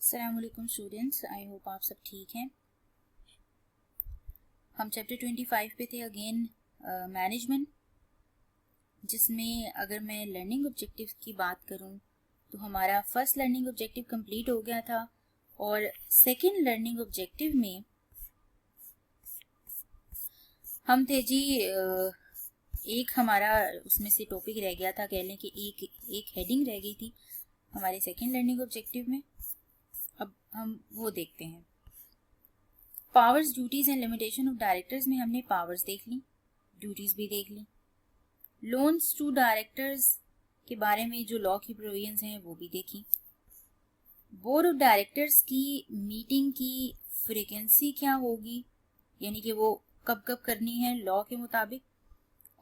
अस्सलामुअलैकुम students, I hope आप सब ठीक हैं। हम चैप्टर 25 पे थे अगेन मैनेजमेंट, जिसमें अगर मैं लर्निंग ऑब्जेक्टिव की बात करूं तो हमारा फर्स्ट लर्निंग ऑब्जेक्टिव कंप्लीट हो गया था और सेकंड लर्निंग ऑब्जेक्टिव में हम थे जी एक हमारा उसमें से टॉपिक रह गया था, कह लें कि एक हेडिंग रह गई थी हमारे सेकंड लर्निंग ऑब्जेक्टिव में। अब हम वो देखते हैं। Powers, duties and limitation of directors में हमने पावर्स देख ली, ड्यूटीज भी देख ली। लोन्स टू डायरेक्टर्स के बारे में जो लॉ की प्रोविजंस हैं वो भी देखी। बोर्ड ऑफ डायरेक्टर्स की मीटिंग की फ्रीक्वेंसी क्या होगी, यानी कि वो कब कब करनी है लॉ के मुताबिक,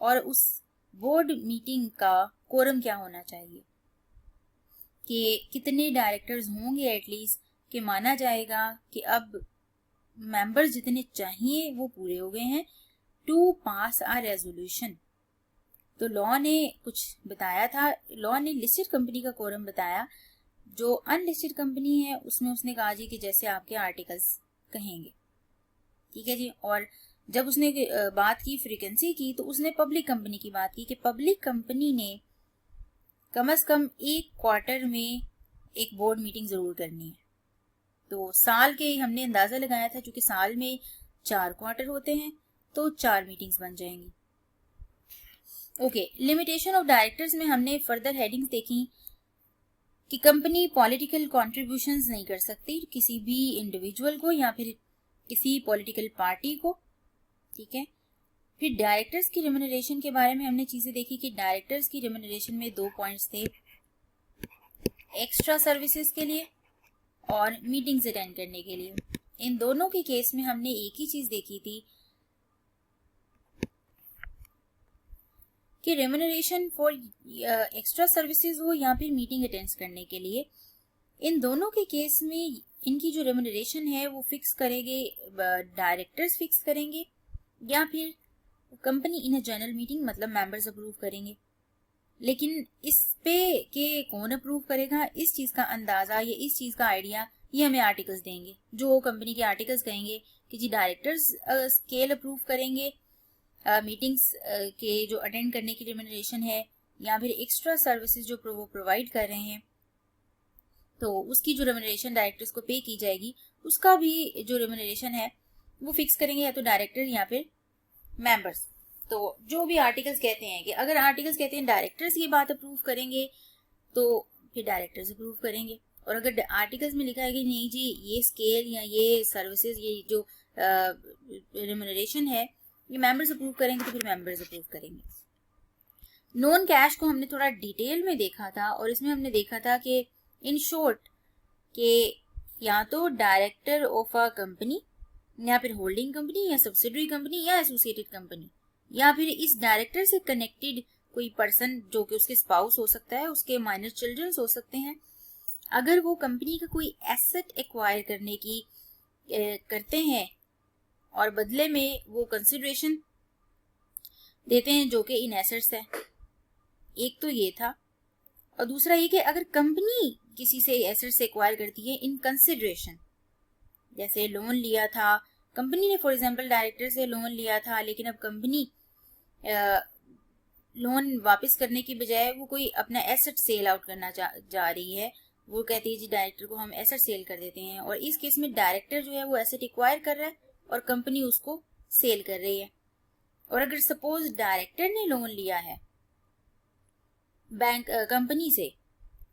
और उस बोर्ड मीटिंग का कोरम क्या होना चाहिए, कि कितने डायरेक्टर्स होंगे एटलीस्ट, कि माना जाएगा कि अब मेंबर्स जितने चाहिए वो पूरे हो गए हैं टू पास आ रेजोल्यूशन। तो लॉ ने कुछ बताया था, लॉ ने लिस्टेड कंपनी का कोरम बताया। जो अनलिस्टेड कंपनी है उसमें उसने कहा जी कि जैसे आपके आर्टिकल्स कहेंगे, ठीक है जी। और जब उसने बात की फ्रीक्वेंसी की तो उसने पब्लिक कंपनी की बात की कि पब्लिक कंपनी ने कम से कम एक क्वार्टर में एक बोर्ड मीटिंग जरूर करनी है। तो साल के हमने अंदाजा लगाया था, क्योंकि साल में 4 क्वार्टर होते हैं तो 4 मीटिंग्स बन जाएंगी। ओके, लिमिटेशन ऑफ डायरेक्टर्स में हमने फर्दर हेडिंग्स देखी कि कंपनी पॉलिटिकल कॉन्ट्रीब्यूशंस नहीं कर सकती किसी भी इंडिविजुअल को या फिर किसी पॉलिटिकल पार्टी को, ठीक है। फिर डायरेक्टर्स की रेम्यूनरेशन के बारे में हमने चीजें देखी कि डायरेक्टर्स की रेम्यूनरेशन में 2 पॉइंट्स थे, एक्स्ट्रा सर्विसेज के लिए और मीटिंग्स अटेंड करने के लिए। इन दोनों के केस में हमने एक ही चीज देखी थी कि रेम्यूनरेशन फॉर एक्स्ट्रा सर्विसेज हो या फिर मीटिंग अटेंड करने के लिए, इन दोनों के केस में इनकी जो रेम्यूनरेशन है वो फिक्स करेंगे डायरेक्टर्स, फिक्स करेंगे या फिर company in a general meeting, मतलब मेंबर्स अप्रूव करेंगे। लेकिन इस पे कि कौन अप्रूव करेगा, इस चीज का अंदाजा या इस चीज का आइडिया ये हमें आर्टिकल्स देंगे। जो कंपनी के आर्टिकल्स कहेंगे कि जी डायरेक्टर्स स्केल अप्रूव करेंगे मीटिंग्स के जो अटेंड करने की रेम्यूनरेशन है, या फिर एक्स्ट्रा सर्विसेज जो वो प्रोवाइड कर रहे हैं तो उसकी जो रेम्यूनरेशन डायरेक्टर्स को पे की जाएगी, उसका भी जो रेम्यूनरेशन है वो फिक्स करेंगे या तो डायरेक्टर या फिर मेंबर्स। तो जो भी आर्टिकल्स कहते हैं कि अगर आर्टिकल्स कहते हैं डायरेक्टर्स ये बात अप्रूव करेंगे तो फिर डायरेक्टर्स अप्रूव करेंगे, और अगर आर्टिकल्स में लिखा है कि नहीं जी ये स्केल या ये सर्विसेज ये जो रेम्यूनरेशन है ये मेंबर्स अप्रूव करेंगे तो फिर मेंबर्स अप्रूव करेंगे। नॉन कैश को हमने थोड़ा डिटेल में देखा था और इसमें हमने देखा था कि इन शॉर्ट के या तो डायरेक्टर ऑफ अ कंपनी या फिर होल्डिंग कंपनी या सब्सिडरी कंपनी या एसोसिएटेड कंपनी, या फिर इस डायरेक्टर से कनेक्टेड कोई पर्सन जो कि उसके स्पाउस हो सकता है, उसके माइनर चिल्ड्रन हो सकते हैं, अगर वो कंपनी का कोई एसेट एक्वायर करने की करते हैं और बदले में वो कंसिडरेशन देते हैं जो कि इन एसेट्स है। एक तो ये था, और दूसरा ये कि अगर कंपनी किसी से एसेट्स एक्वायर करती है इन कंसिडरेशन, जैसे लोन लिया था कंपनी ने, फॉर एग्जांपल डायरेक्टर से लोन लिया था, लेकिन अब कंपनी लोन वापस करने की बजाय वो कोई अपना एसेट सेल आउट करना जा रही है, वो कहती है जी डायरेक्टर को हम एसेट सेल कर देते हैं, और इस केस में डायरेक्टर जो है वो एसेट एक्वायर कर रहा है और कंपनी उसको सेल कर रही है। और अगर सपोज डायरेक्टर ने लोन लिया है बैंक कंपनी से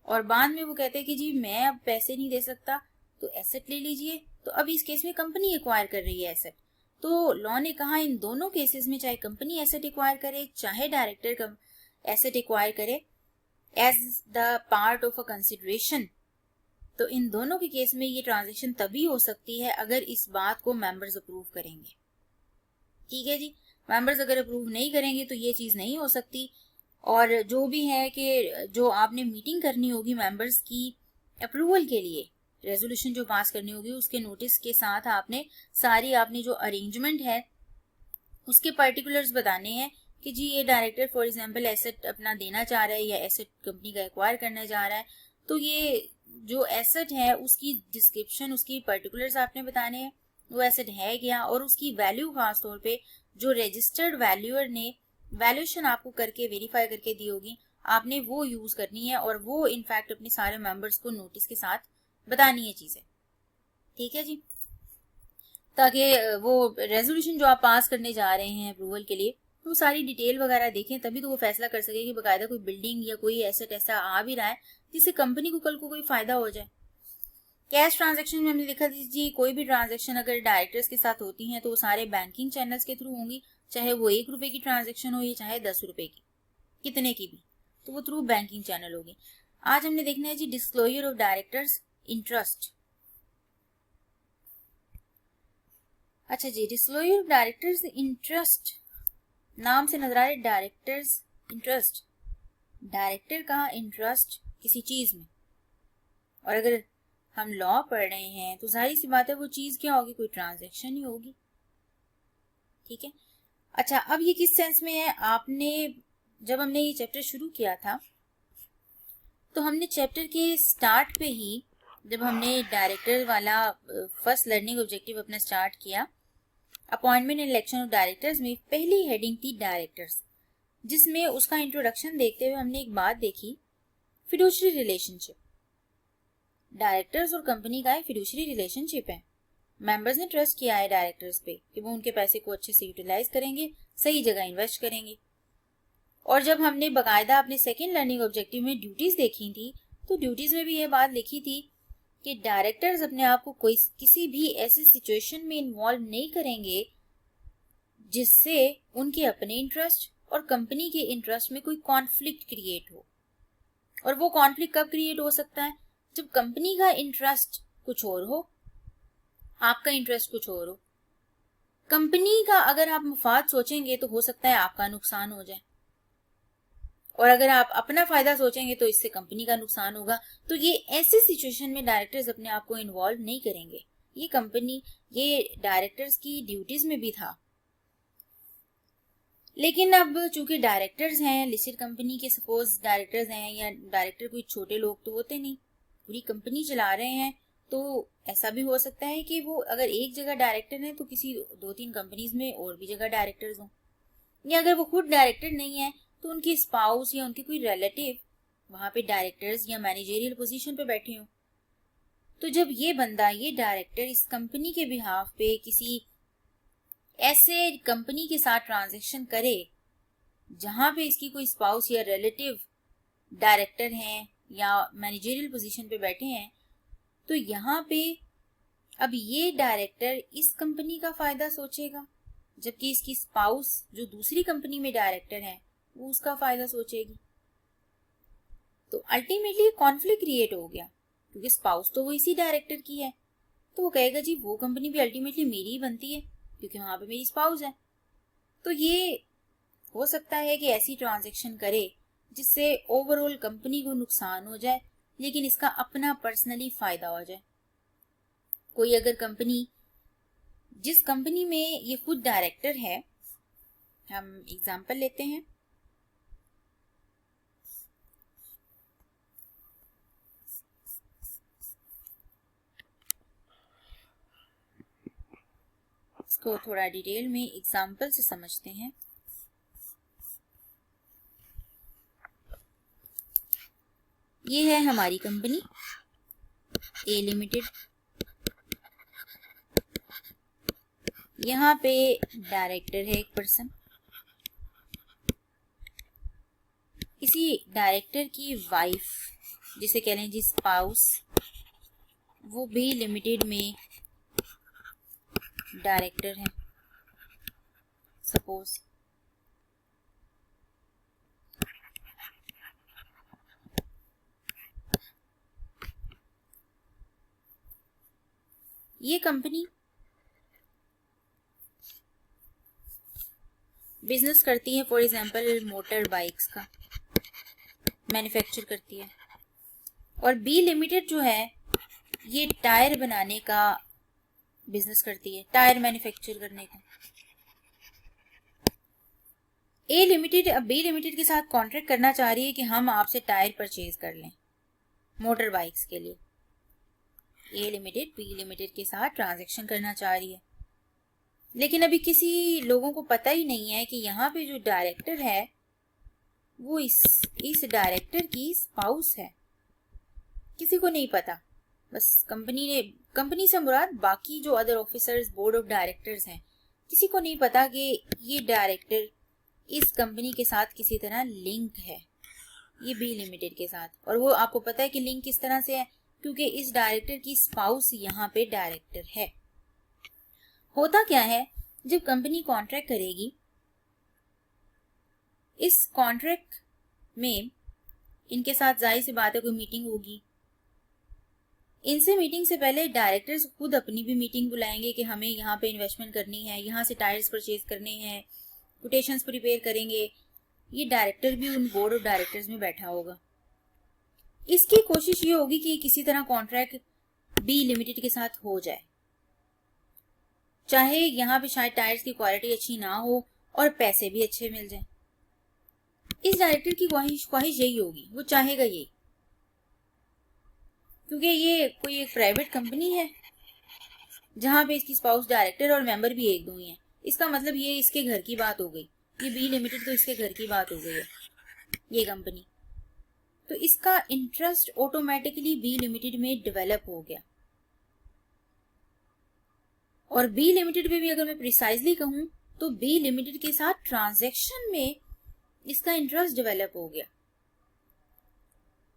और बाद में वो कहते हैं कि जी मैं अब पैसे नहीं दे सकता तो एसेट ले लीजिए, तो अब इस केस में कंपनी एक्वायर कर रही है एसेट। तो लॉ ने कहा इन दोनों केसेस में चाहे कंपनी एसेट एक्वायर करे चाहे डायरेक्टर एसेट एक्वायर करे as the part of a consideration, तो इन दोनों के केस में ये ट्रांजेक्शन तभी हो सकती है अगर इस बात को मेंबर्स अप्रूव करेंगे, ठीक है जी। मेंबर्स अगर अप्रूव नहीं करेंगे तो ये चीज नहीं हो सकती। और जो भी है कि जो आपने मीटिंग करनी होगी मेंबर्स की अप्रूवल के लिए, रेजोल्यूशन जो पास करनी होगी उसके नोटिस के साथ आपने सारी आपने जो अरेंजमेंट है उसके पर्टिकुलर्स बताने हैं कि जी ये डायरेक्टर फॉर एग्जांपल एसेट अपना देना चाह रहा है या एसेट कंपनी का एक्वायर करना चाह रहा है, तो ये जो एसेट है उसकी डिस्क्रिप्शन, उसकी पर्टिकुलर्स आपने बताने हैं, वो एसेट है क्या, और उसकी वैल्यू खास तौर पे जो रजिस्टर्ड वैल्यूअर ने वैल्यूएशन आपको करके वेरीफाई करके दी होगी, आपने वो यूज करनी है और वो इनफैक्ट अपने सारे मेंबर्स को नोटिस के साथ बतानी है चीजें। ठीक है जी, ताकि वो रेजोल्यूशन जो आप पास करने जा रहे हैं अप्रूवल के लिए, वो सारी डिटेल वगैरह देखें, तभी तो वो फैसला कर सके कि बकायदा कोई बिल्डिंग या कोई एसेट ऐसा आ भी रहा है जिससे कंपनी को कल को कोई फायदा हो जाए। कैश ट्रांजैक्शन में हमने लिखा जी कोई भी ट्रांजैक्शन अगर डायरेक्टर्स के साथ होती हैं तो वो सारे बैंकिंग चैनल्स के थ्रू होंगी, चाहे वो 1 रुपए की ट्रांजैक्शन हो या चाहे 10 रुपए की, कितने की भी, तो वो थ्रू बैंकिंग चैनल होगी। आज हमने देखना है जी डिस्क्लोजर ऑफ डायरेक्टर्स इंटरेस्ट। अच्छा जी, डिस्क्लोजर ऑफ डायरेक्टर्स इंटरेस्ट, नाम से नजर आ रहे डायरेक्टर्स इंटरेस्ट, डायरेक्टर का इंटरेस्ट किसी चीज में, और अगर हम लॉ पढ़ रहे हैं तो जाहिर सी बात है वो चीज क्या होगी, कोई ट्रांजैक्शन ही होगी। ठीक है, अच्छा अब ये किस सेंस में है, आपने जब हमने ये चैप्टर शुरू किया था तो हमने चैप्टर के स्टार्ट पे ही, जब हमने डायरेक्टर वाला फर्स्ट लर्निंग ऑब्जेक्टिव अपना स्टार्ट किया, appointment and election of directors में पहली हेडिंग थी डायरेक्टर्स, जिसमें उसका इंट्रोडक्शन देखते हुए हमने एक बात देखी, फिडुशियरी रिलेशनशिप। डायरेक्टर्स और कंपनी का एक फिडुशियरी रिलेशनशिप है। मेंबर्स ने ट्रस्ट किया है डायरेक्टर्स पे कि वो उनके पैसे को अच्छे से यूटिलाइज करेंगे, सही जगह इन्वेस्ट करेंगे। और जब हमने बाकायदा अपने सेकेंड लर्निंग ऑब्जेक्टिव में ड्यूटीज देखी थी, तो ड्यूटीज में भी ये बात लिखी थी कि डायरेक्टर्स अपने आप को कोई किसी भी ऐसी सिचुएशन में इन्वॉल्व नहीं करेंगे जिससे उनके अपने इंटरेस्ट और कंपनी के इंटरेस्ट में कोई कॉन्फ्लिक्ट क्रिएट हो। और वो कॉन्फ्लिक्ट कब क्रिएट हो सकता है, जब कंपनी का इंटरेस्ट कुछ और हो, आपका इंटरेस्ट कुछ और हो। कंपनी का अगर आप मुफाद सोचेंगे तो हो सकता है आपका नुकसान हो जाए, और अगर आप अपना फायदा सोचेंगे तो इससे कंपनी का नुकसान होगा। तो ये ऐसी सिचुएशन में डायरेक्टर्स अपने आप को इन्वॉल्व नहीं करेंगे। ये कंपनी, ये डायरेक्टर्स की ड्यूटीज में भी था। लेकिन अब चूंकि डायरेक्टर्स हैं, लिस्टेड कंपनी के सपोज डायरेक्टर्स हैं, या डायरेक्टर कोई छोटे लोग तो होते नहीं, पूरी कंपनी चला रहे हैं, तो ऐसा भी हो सकता है कि वो अगर एक जगह डायरेक्टर है तो किसी 2-3 कंपनीज में और भी जगह डायरेक्टर्स हों, या अगर वो खुद डायरेक्टर नहीं है तो उनकी स्पाउस या उनके कोई रिलेटिव वहां पे डायरेक्टर्स या मैनेजरियल पोजीशन पे बैठे हों। तो जब ये बंदा, ये डायरेक्टर इस कंपनी के बिहाफ पे किसी ऐसे कंपनी के साथ ट्रांजैक्शन करे जहां पे इसकी कोई स्पाउस या रिलेटिव डायरेक्टर हैं या मैनेजरियल पोजीशन पे बैठे हैं, तो यहाँ पे अब ये डायरेक्टर इस कंपनी का फायदा सोचेगा, जबकि इसकी स्पाउस जो दूसरी कंपनी में डायरेक्टर है वो उसका फायदा सोचेगी। तो अल्टीमेटली कॉन्फ्लिक्ट क्रिएट हो गया, क्योंकि स्पाउस तो वो इसी डायरेक्टर की है, तो वो कहेगा जी वो कंपनी भी अल्टीमेटली मेरी ही बनती है क्योंकि वहां पे मेरी स्पाउस है। तो ये हो सकता है कि ऐसी ट्रांजैक्शन करे जिससे ओवरऑल कंपनी को नुकसान हो जाए, लेकिन इसका अपना पर्सनली फायदा हो जाए। कोई अगर कंपनी, जिस कंपनी में ये खुद डायरेक्टर है, हम एग्जांपल लेते हैं, इसको थोड़ा डिटेल में एग्जांपल से समझते हैं। ये है हमारी कंपनी ए लिमिटेड, यहाँ पे डायरेक्टर है एक पर्सन, इसी डायरेक्टर की वाइफ, जिसे कह लें जी स्पाउस, वो बी लिमिटेड में डायरेक्टर है सपोज। ये कंपनी बिजनेस करती है, फॉर एग्जांपल मोटर बाइक्स का मैन्युफैक्चर करती है, और बी लिमिटेड जो है ये टायर बनाने का बिजनेस करती है, टायर मैन्युफैक्चर करने का। ए लिमिटेड अब बी लिमिटेड के साथ कॉन्ट्रैक्ट करना चाह रही है कि हम आपसे टायर परचेज कर लें मोटर बाइक्स के लिए, ए लिमिटेड बी लिमिटेड के साथ ट्रांजैक्शन करना चाह रही है, लेकिन अभी किसी लोगों को पता ही नहीं है कि यहाँ पे जो डायरेक्टर है वो इस डायरेक्टर की स्पाउस है। किसी को नहीं पता, बस कंपनी से मुराद बाकी जो other officers, board of directors हैं, किसी को नहीं पता कि ये डायरेक्टर इस कंपनी के साथ किसी तरह लिंक है, ये बी लिमिटेड के साथ। और वो आपको पता है कि लिंक किस तरह से है, क्योंकि इस डायरेक्टर की स्पाउस यहाँ पे डायरेक्टर है। होता क्या है, जब कंपनी कॉन्ट्रैक्ट करेगी, इस कॉन्ट्रैक्ट में इनके साथ जाहिर सी बात है कोई मीटिंग होगी। इनसे मीटिंग से पहले डायरेक्टर्स खुद अपनी भी मीटिंग बुलाएंगे कि हमें यहाँ पे इन्वेस्टमेंट करनी है, यहाँ से टायर्स परचेज करने हैं, कोटेशंस प्रिपेयर करेंगे। ये डायरेक्टर भी उन बोर्ड ऑफ डायरेक्टर्स में बैठा होगा। इसकी कोशिश ये होगी कि किसी तरह कॉन्ट्रैक्ट बी लिमिटेड के साथ हो जाए, चाहे यहाँ पे शायद टायर्स की क्वालिटी अच्छी ना हो और पैसे भी अच्छे मिल जाएं। इस डायरेक्टर की ख्वाहिश यही होगी, वो चाहेगा यही, क्योंकि ये कोई एक प्राइवेट कंपनी है जहां पे इसकी स्पाउस डायरेक्टर और मेंबर भी एक दो ही हैं। इसका मतलब ये इसके घर की बात हो गई, ये बी लिमिटेड तो इसके घर की बात हो गई है, ये कंपनी। तो इसका इंटरेस्ट ऑटोमेटिकली बी लिमिटेड में डेवलप हो गया। और बी लिमिटेड में भी अगर मैं प्रिसाइजली कहूं तो बी लिमिटेड के साथ ट्रांजैक्शन में इसका इंटरेस्ट डेवलप हो गया।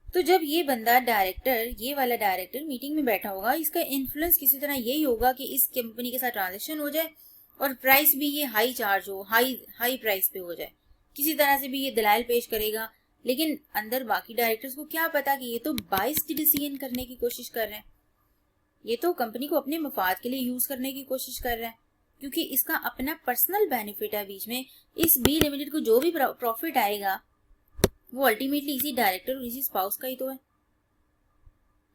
तो जब ये बंदा डायरेक्टर, ये वाला डायरेक्टर मीटिंग में बैठा होगा, इसका इन्फ्लुएंस किसी तरह यही होगा कि इस कंपनी के साथ ट्रांजैक्शन हो जाए और प्राइस भी ये हाई चार्ज हो, हाई प्राइस पे हो जाए। किसी तरह से भी ये दलाल पेश करेगा, लेकिन अंदर बाकी डायरेक्टर्स को क्या पता कि ये तो बाइस्ड डिसीजन करने की कोशिश कर रहे हैं, ये तो कंपनी को अपने मफाद के लिए यूज करने की कोशिश कर रहा है, क्योंकि इसका अपना पर्सनल बेनिफिट है बीच में। इस बी लिमिटेड को जो भी प्रॉफिट आएगा वो अल्टीमेटली इसी डायरेक्टर और इसी स्पाउस का ही तो है।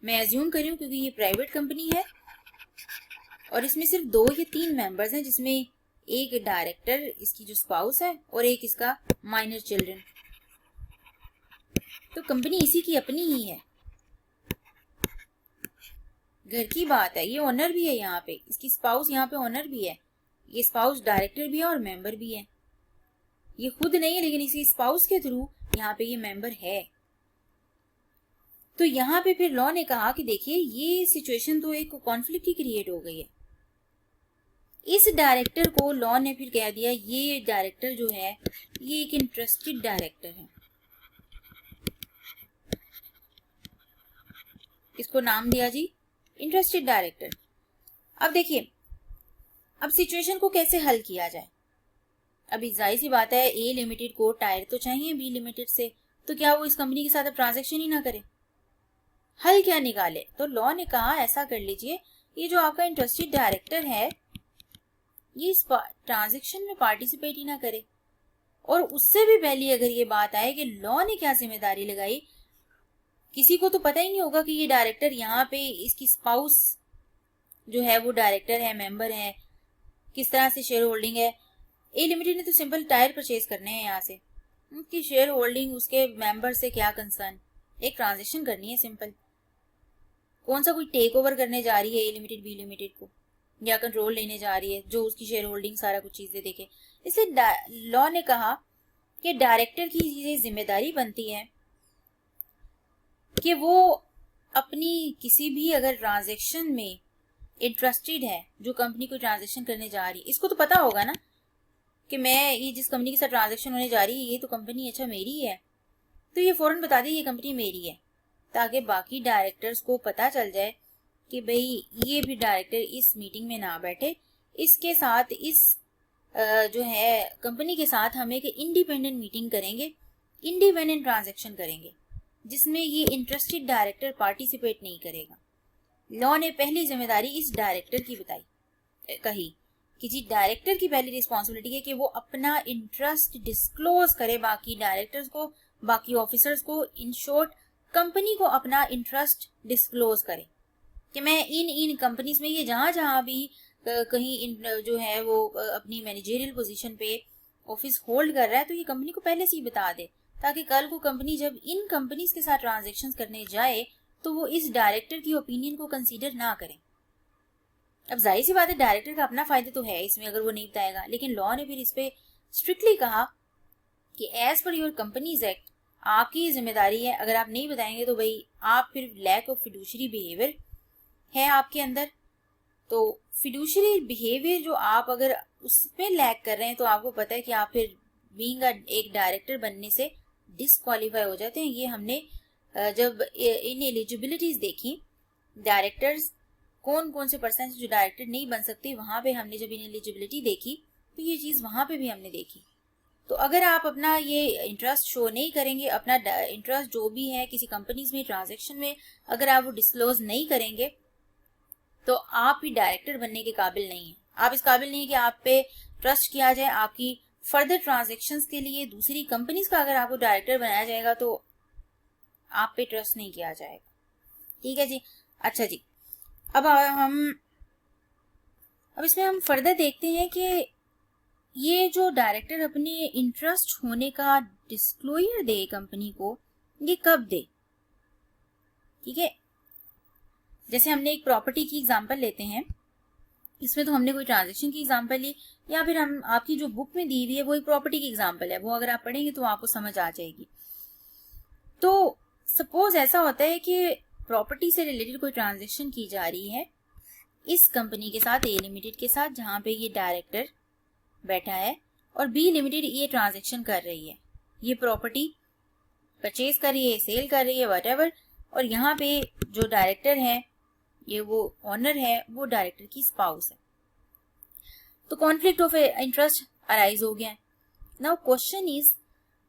मैं एज्यूम कर रही हूँ क्योंकि ये प्राइवेट कंपनी है और इसमें सिर्फ 2 या 3 मेंबर्स हैं, जिसमें एक डायरेक्टर, इसकी जो स्पाउस है, और एक इसका माइनर चिल्ड्रन। तो कंपनी इसी की अपनी ही है, घर की बात है। ये ओनर भी है यहाँ पे, इसकी स्पाउस यहाँ पे ओनर भी है, ये स्पाउस डायरेक्टर भी है और मेंबर भी है। ये खुद नहीं है लेकिन इसी स्पाउस के थ्रू यहाँ पे ये मेंबर है। तो यहाँ पे फिर लॉ ने कहा कि देखिए ये सिचुएशन तो एक कॉन्फ्लिक्ट की क्रिएट हो गई है। इस डायरेक्टर को लॉ ने फिर कह दिया, ये डायरेक्टर जो है ये एक इंटरेस्टेड डायरेक्टर है। इसको नाम दिया जी इंटरेस्टेड डायरेक्टर। अब देखिए, अब सिचुएशन को कैसे हल किया जाए। अभी जाहिर सी बात है, ए लिमिटेड को टायर तो चाहिए बी लिमिटेड से, तो क्या वो इस कंपनी के साथ अब ट्रांजैक्शन ही ना करे? हल क्या निकाले? तो लॉ ने कहा ऐसा कर लीजिए, ये जो आपका इंटरेस्टेड डायरेक्टर है ये इस ट्रांजैक्शन में पार्टिसिपेट ही ना करे। और उससे भी पहले अगर ये बात आए कि लॉ ने क्या जिम्मेदारी लगाई, किसी को तो पता ही नहीं होगा कि ये डायरेक्टर यहाँ पे इसकी स्पाउस जो है वो डायरेक्टर है, मेंबर है, किस तरह से शेयर होल्डिंग है। ए लिमिटेड ने तो सिंपल टायर परचेज करने हैं यहाँ से, उसकी शेयर होल्डिंग, उसके मेंबर से क्या कंसर्न, एक ट्रांजेक्शन करनी है सिंपल। कौन सा कोई टेक ओवर करने जा रही है ए लिमिटेड बी लिमिटेड को, या कंट्रोल लेने जा रही है जो उसकी शेयर होल्डिंग सारा कुछ चीजें देखे। इसलिए लॉ ने कहा कि डायरेक्टर की ये जिम्मेदारी बनती है कि वो अपनी किसी भी अगर ट्रांजेक्शन में इंटरेस्टेड है, जो कंपनी को ट्रांजेक्शन करने जा रही है, इसको तो पता होगा ना कि मैं ये जिस कंपनी के साथ ट्रांजेक्शन होने जा रही है ये तो कंपनी अच्छा मेरी है, तो ये फौरन बता दे ये कंपनी मेरी है, ताकि बाकी डायरेक्टर्स को पता चल जाए कि भाई ये भी डायरेक्टर इस मीटिंग में ना बैठे, इसके साथ इस जो है कंपनी के साथ हम एक इंडिपेंडेंट मीटिंग करेंगे, इंडिपेंडेंट ट्रांजेक्शन करेंगे जिसमें ये इंटरेस्टेड डायरेक्टर पार्टिसिपेट नहीं करेगा। लॉ ने पहली जिम्मेदारी इस डायरेक्टर की कही कि जी डायरेक्टर की पहली रिस्पॉन्सिबिलिटी है कि वो अपना इंटरेस्ट डिस्क्लोज करे बाकी डायरेक्टर्स को, बाकी ऑफिसर्स को, इन शॉर्ट कंपनी को अपना इंटरेस्ट डिस्क्लोज करे कि मैं इन कंपनीज में ये जहां भी कहीं जो है वो अपनी मैनेजरियल पोजीशन पे ऑफिस होल्ड कर रहा है तो ये कंपनी को पहले से ही बता दे, ताकि कल को कंपनी जब इन कंपनीज के साथ ट्रांजेक्शंस करने जाए तो वो इस डायरेक्टर की ओपिनियन को कंसीडर ना करें। अब जाहिर सी बात है डायरेक्टर का अपना फायदा तो है इसमें अगर वो नहीं बताएगा, लेकिन लॉ ने फिर इस पे स्ट्रिक्टली कहा कि as per your companies act आपकी जिम्मेदारी है, अगर आप नहीं बताएंगे तो भाई आप फिर लैक ऑफ फिड्यूशरी बिहेवियर है आपके अंदर। तो फिड्यूशरी बिहेवियर जो आप अगर उसमें लैक कर रहे हैं तो आपको पता है कि आप फिर बीइंग एक डायरेक्टर बनने से डिस्क्वालीफाई हो जाते हैं। ये हमने जब इन एलिजिबिलिटीज देखी, डायरेक्टर्स कौन कौन से पर्सन जो डायरेक्टर नहीं बन सकते, वहां पे हमने जब इन एलिजिबिलिटी देखी तो ये चीज वहां पे भी हमने देखी। तो अगर आप अपना ये इंटरेस्ट शो नहीं करेंगे, अपना इंटरेस्ट जो भी है किसी कंपनीज में ट्रांजैक्शन में, अगर आप वो डिस्क्लोज नहीं करेंगे तो आप भी डायरेक्टर बनने के काबिल नहीं है। आप इस काबिल नहीं है कि आप पे ट्रस्ट किया जाए। आपकी फर्दर ट्रांजैक्शंस के लिए दूसरी कंपनीज का अगर आपको डायरेक्टर बनाया जाएगा तो आप पे ट्रस्ट नहीं किया जाएगा। ठीक है जी। अच्छा जी, अब इसमें हम फर्दर देखते हैं कि ये जो डायरेक्टर अपने इंटरेस्ट होने का डिस्क्लोजर दे कंपनी को, ये कब दे। ठीक है, जैसे हमने एक प्रॉपर्टी की एग्जांपल लेते हैं, इसमें तो हमने कोई ट्रांजैक्शन की एग्जांपल ली, या फिर हम आपकी जो बुक में दी हुई है वो एक प्रॉपर्टी की एग्जांपल है, वो अगर आप पढ़ेंगे तो आपको समझ आ जाएगी। तो सपोज ऐसा होता है कि प्रॉपर्टी से रिलेटेड कोई ट्रांजैक्शन की जा रही है इस कंपनी के साथ, ए लिमिटेड के साथ, जहां पे ये डायरेक्टर बैठा है, और बी लिमिटेड ये ट्रांजैक्शन कर रही है, ये प्रॉपर्टी परचेज कर रही है, सेल कर रही है, व्हाटएवर, और यहाँ पे जो डायरेक्टर है, ये वो ऑनर है, वो डायरेक्टर की स्पाउस है। तो कॉन्फ्लिक्ट ऑफ इंटरेस्ट अराइज हो गया। नाउ क्वेश्चन इज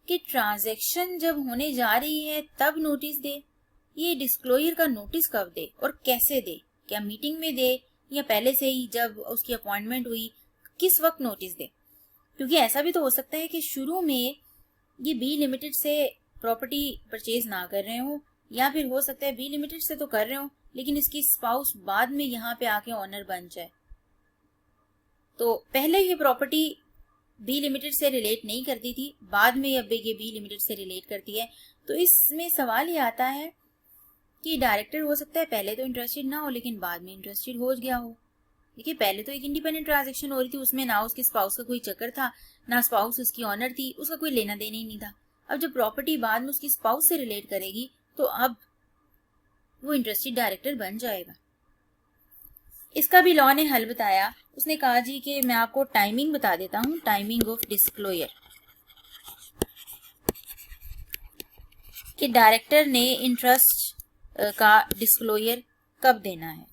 कि ट्रांजैक्शन जब होने जा रही है तब नोटिस दे, ये डिस्क्लोजर का नोटिस कब दे और कैसे दे, क्या मीटिंग में दे या पहले से ही जब उसकी अपॉइंटमेंट हुई किस वक्त नोटिस दे। क्योंकि ऐसा भी तो हो सकता है कि शुरू में ये बी लिमिटेड से प्रॉपर्टी परचेज ना कर रहे हो, या फिर हो सकता है बी लिमिटेड से तो कर रहे हो लेकिन इसकी स्पाउस बाद में यहाँ पे आके ऑनर बन जाए। तो पहले ये प्रॉपर्टी बी लिमिटेड से रिलेट नहीं करती थी, बाद में अब ये बी लिमिटेड से रिलेट करती है। तो इसमें सवाल ये आता है कि डायरेक्टर हो सकता है पहले तो इंटरेस्टेड ना हो लेकिन बाद में इंटरेस्टेड हो गया हो। देखिए पहले तो एक इंडिपेंडेंट ट्रांजैक्शन हो रही थी, उसमें ना उसके स्पाउस का कोई चक्कर था, ना स्पाउस उसकी ऑनर थी, उसका कोई लेना देना ही नहीं था। अब जब प्रॉपर्टी बाद में उसकी स्पाउस से रिलेट करेगी तो अब वो इंटरेस्टेड डायरेक्टर बन जाएगा। इसका भी लॉ ने हल बताया। उसने कहा जी कि मैं आपको टाइमिंग बता देता हूं, टाइमिंग ऑफ डिस्क्लोजर, कि डायरेक्टर ने इंटरेस्ट का डिस्क्लोजर कब देना है।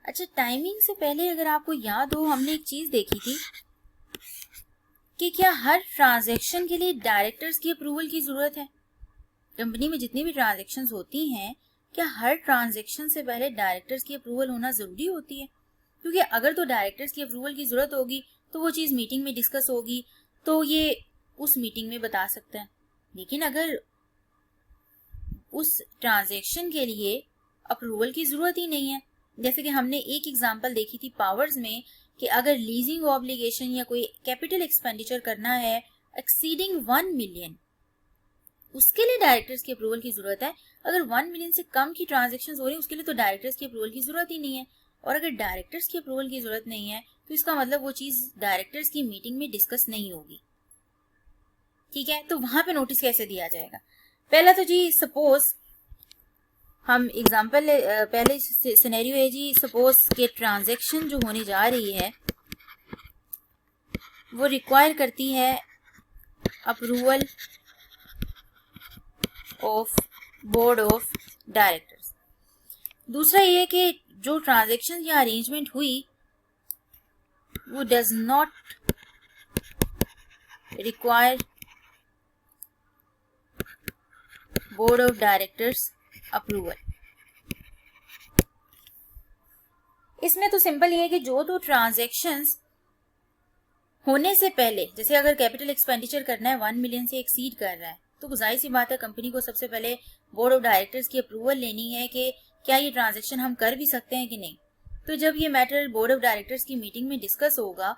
अच्छा, टाइमिंग से पहले अगर आपको याद हो, हमने एक चीज देखी थी कि क्या हर ट्रांजैक्शन के लिए डायरेक्टर्स की अप्रूवल की जरूरत है। कंपनी में जितनी भी ट्रांजैक्शंस होती हैं, क्या हर ट्रांजैक्शन से पहले डायरेक्टर्स की अप्रूवल होना जरूरी होती है। क्योंकि अगर तो डायरेक्टर्स की अप्रूवल की जरूरत होगी तो वो चीज मीटिंग में डिस्कस होगी तो ये उस मीटिंग में बता सकता है। लेकिन अगर उस ट्रांजैक्शन के लिए अप्रूवल की जरूरत ही नहीं है, जैसे कि हमने एक एग्जांपल देखी थी पावर्स में, कि अगर लीजिंग ऑब्लिगेशन या कोई कैपिटल एक्सपेंडिचर करना है एक्सीडिंग 1 मिलियन, उसके लिए डायरेक्टर्स की अप्रूवल की जरूरत है। अगर 1 मिलियन से कम की ट्रांजैक्शंस हो रही है उसके लिए तो डायरेक्टर्स की अप्रूवल की जरूरत ही नहीं है। और अगर डायरेक्टर्स की अप्रूवल की जरूरत नहीं है तो इसका मतलब वो चीज डायरेक्टर्स की मीटिंग में डिस्कस नहीं होगी। ठीक है, तो वहां पे नोटिस कैसे दिया जाएगा। पहला तो जी सपोज हम एग्जांपल पहले सिनेरियो है जी, सपोज के ट्रांजैक्शन जो होने जा रही है वो रिक्वायर करती है approval of board of directors. दूसरा ये कि जो ट्रांजैक्शन या अरेंजमेंट हुई वो does not require board of directors approval. इसमें तो सिंपल ये है कि जो दो ट्रांजैक्शंस होने से पहले, जैसे अगर कैपिटल एक्सपेंडिचर करना है 1 मिलियन से एक्सीड कर रहा है तो जाहिर सी बात है कंपनी को सबसे पहले बोर्ड ऑफ डायरेक्टर्स की अप्रूवल लेनी है कि क्या ये ट्रांजैक्शन हम कर भी सकते हैं कि नहीं। तो जब ये मैटर बोर्ड ऑफ डायरेक्टर्स की मीटिंग में डिस्कस होगा,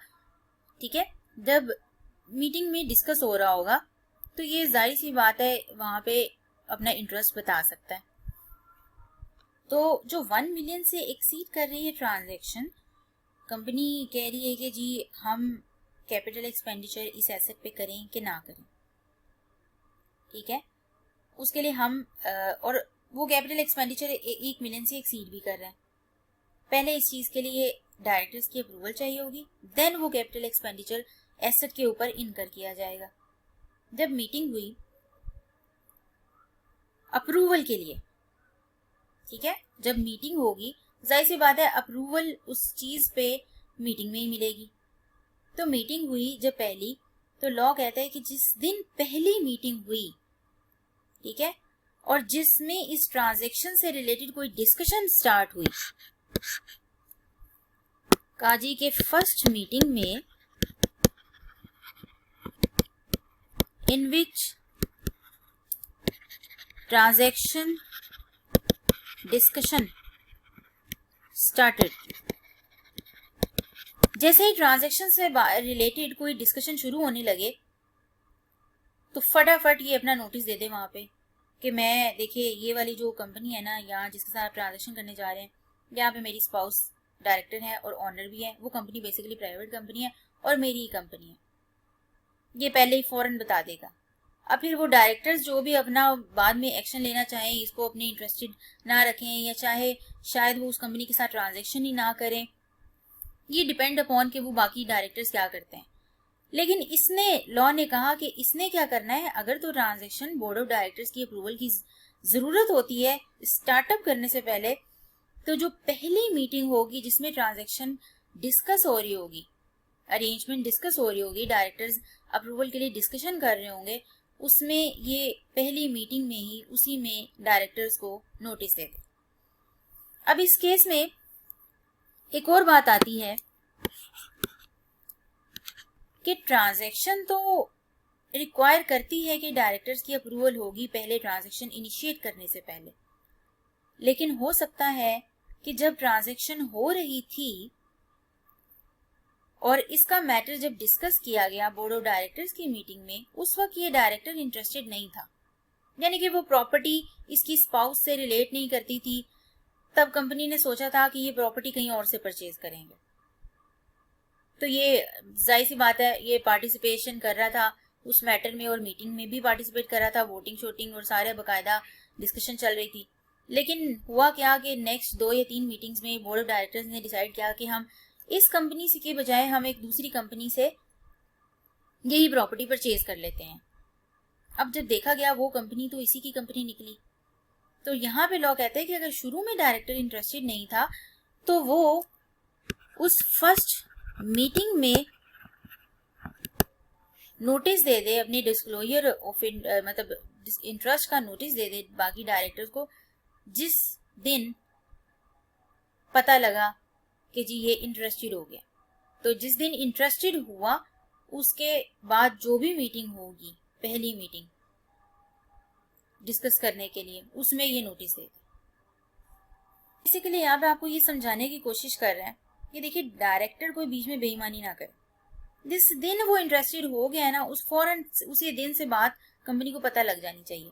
ठीक है, जब मीटिंग में डिस्कस हो रहा होगा तो ये जाहिर सी बात है वहाँ पे अपना इंटरेस्ट बता सकता है। तो जो 1 मिलियन से एक्सीड कर रही है ट्रांजैक्शन, कंपनी कह रही है कि जी हम कैपिटल एक्सपेंडिचर इस एसेट पे करें कि ना करें, ठीक है। उसके लिए हम और वो कैपिटल एक्सपेंडिचर 1 मिलियन से एक्सीड भी कर रहा है। पहले इस चीज़ के लिए डायरेक्टर्स की अप्रूवल चाहिए होगी, देन वो कैपिटल एक्सपेंडिचर एसेट के ऊपर इनकर किया जाएगा। जब मीटिंग हुई अप्रूवल के लिए, ठीक है, जब मीटिंग होगी जाहिर सी बात है अप्रूवल उस चीज़ पे मीटिंग में ही मिलेगी। तो मीटिंग हुई जब पहली, तो लॉ कहता है कि जिस दिन पहली मीटिंग हुई, ठीक है, और जिसमें इस ट्रांजैक्शन से रिलेटेड कोई डिस्कशन स्टार्ट हुई, काजी के फर्स्ट मीटिंग में इन विच ट्रांजैक्शन डिस्कशन स्टार्टेड, जैसे ही ट्रांजैक्शन से रिलेटेड कोई डिस्कशन शुरू होने लगे तो फटाफट ये अपना नोटिस दे दे वहाँ पे कि मैं देखिए ये वाली जो कंपनी है ना यहाँ जिसके साथ ट्रांजैक्शन करने जा रहे हैं, यहाँ पे मेरी स्पाउस डायरेक्टर है और ऑनर भी है। वो कंपनी बेसिकली प्राइवेट कंपनी है और मेरी ही कंपनी है, ये पहले ही फौरन बता देगा। अब फिर वो डायरेक्टर्स जो भी अपना बाद में एक्शन लेना चाहें, इसको अपने इंटरेस्टेड ना रखें या चाहे शायद वो उस कंपनी के साथ ट्रांजैक्शन ही ना करें, ये डिपेंड अपॉन कि वो बाकी डायरेक्टर्स क्या करते हैं। लेकिन इसने लॉ ने कहा कि इसने क्या करना है, अगर तो ट्रांजैक्शन बोर्ड ऑफ डायरेक्टर्स की अप्रूवल की जरूरत होती है स्टार्टअप करने से पहले, तो जो पहली मीटिंग होगी जिसमें ट्रांजैक्शन डिस्कस हो रही होगी, अरेंजमेंट डिस्कस हो रही होगी, डायरेक्टर्स अप्रूवल के लिए डिस्कशन कर रहे होंगे, उसमें ये पहली मीटिंग में ही उसी में डायरेक्टर्स को नोटिस दे दे। अब इस केस में एक और बात आती है कि ट्रांजैक्शन तो रिक्वायर करती है कि डायरेक्टर्स की अप्रूवल होगी पहले ट्रांजैक्शन इनिशिएट करने से पहले, लेकिन हो सकता है कि जब ट्रांजैक्शन हो रही थी और इसका मैटर जब डिस्कस किया गया बोर्ड ऑफ डायरेक्टर्स की मीटिंग में, उस वक्त ये डायरेक्टर इंटरेस्टेड नहीं था, यानी कि वो प्रॉपर्टी इसकी स्पाउस से रिलेट नहीं करती थी। तब कंपनी ने सोचा था कि ये प्रॉपर्टी कहीं और से परचेज करेंगे, तो ये जाहिर सी बात है ये पार्टिसिपेशन कर रहा था उस मैटर में और मीटिंग में भी पार्टिसिपेट कर रहा था, वोटिंग शोटिंग और सारे बाकायदा डिस्कशन चल रही थी। लेकिन हुआ क्या कि नेक्स्ट 2 या 3 मीटिंग्स में बोर्ड ऑफ डायरेक्टर्स ने डिसाइड किया कि हम इस कंपनी से के बजाय हम एक दूसरी कंपनी से यही प्रॉपर्टी परचेज कर लेते हैं। अब जब देखा गया वो कंपनी तो इसी की कंपनी निकली, तो यहाँ पे लॉ कहते हैं कि अगर शुरू में डायरेक्टर इंटरेस्टेड नहीं था तो वो उस फर्स्ट मीटिंग में नोटिस दे दे, अपनी डिस्क्लोजर ऑफ मतलब इंटरेस्ट का नोटिस दे दे बाकी डायरेक्टर्स को, जिस दिन पता लगा कि जी ये इंटरेस्टेड हो गया। तो जिस दिन इंटरेस्टेड हुआ उसके बाद जो भी मीटिंग होगी, पहली मीटिंग डिस्कस करने के लिए, उसमें ये नोटिस दे दे। बेसिकली यहाँ पे आपको ये समझाने की कोशिश कर रहे हैं कि देखिए डायरेक्टर कोई बीच में बेईमानी ना करे। जिस दिन वो इंटरेस्टेड हो गया है ना, उस फौरन उसी दिन से बाद कंपनी को पता लग जानी चाहिए।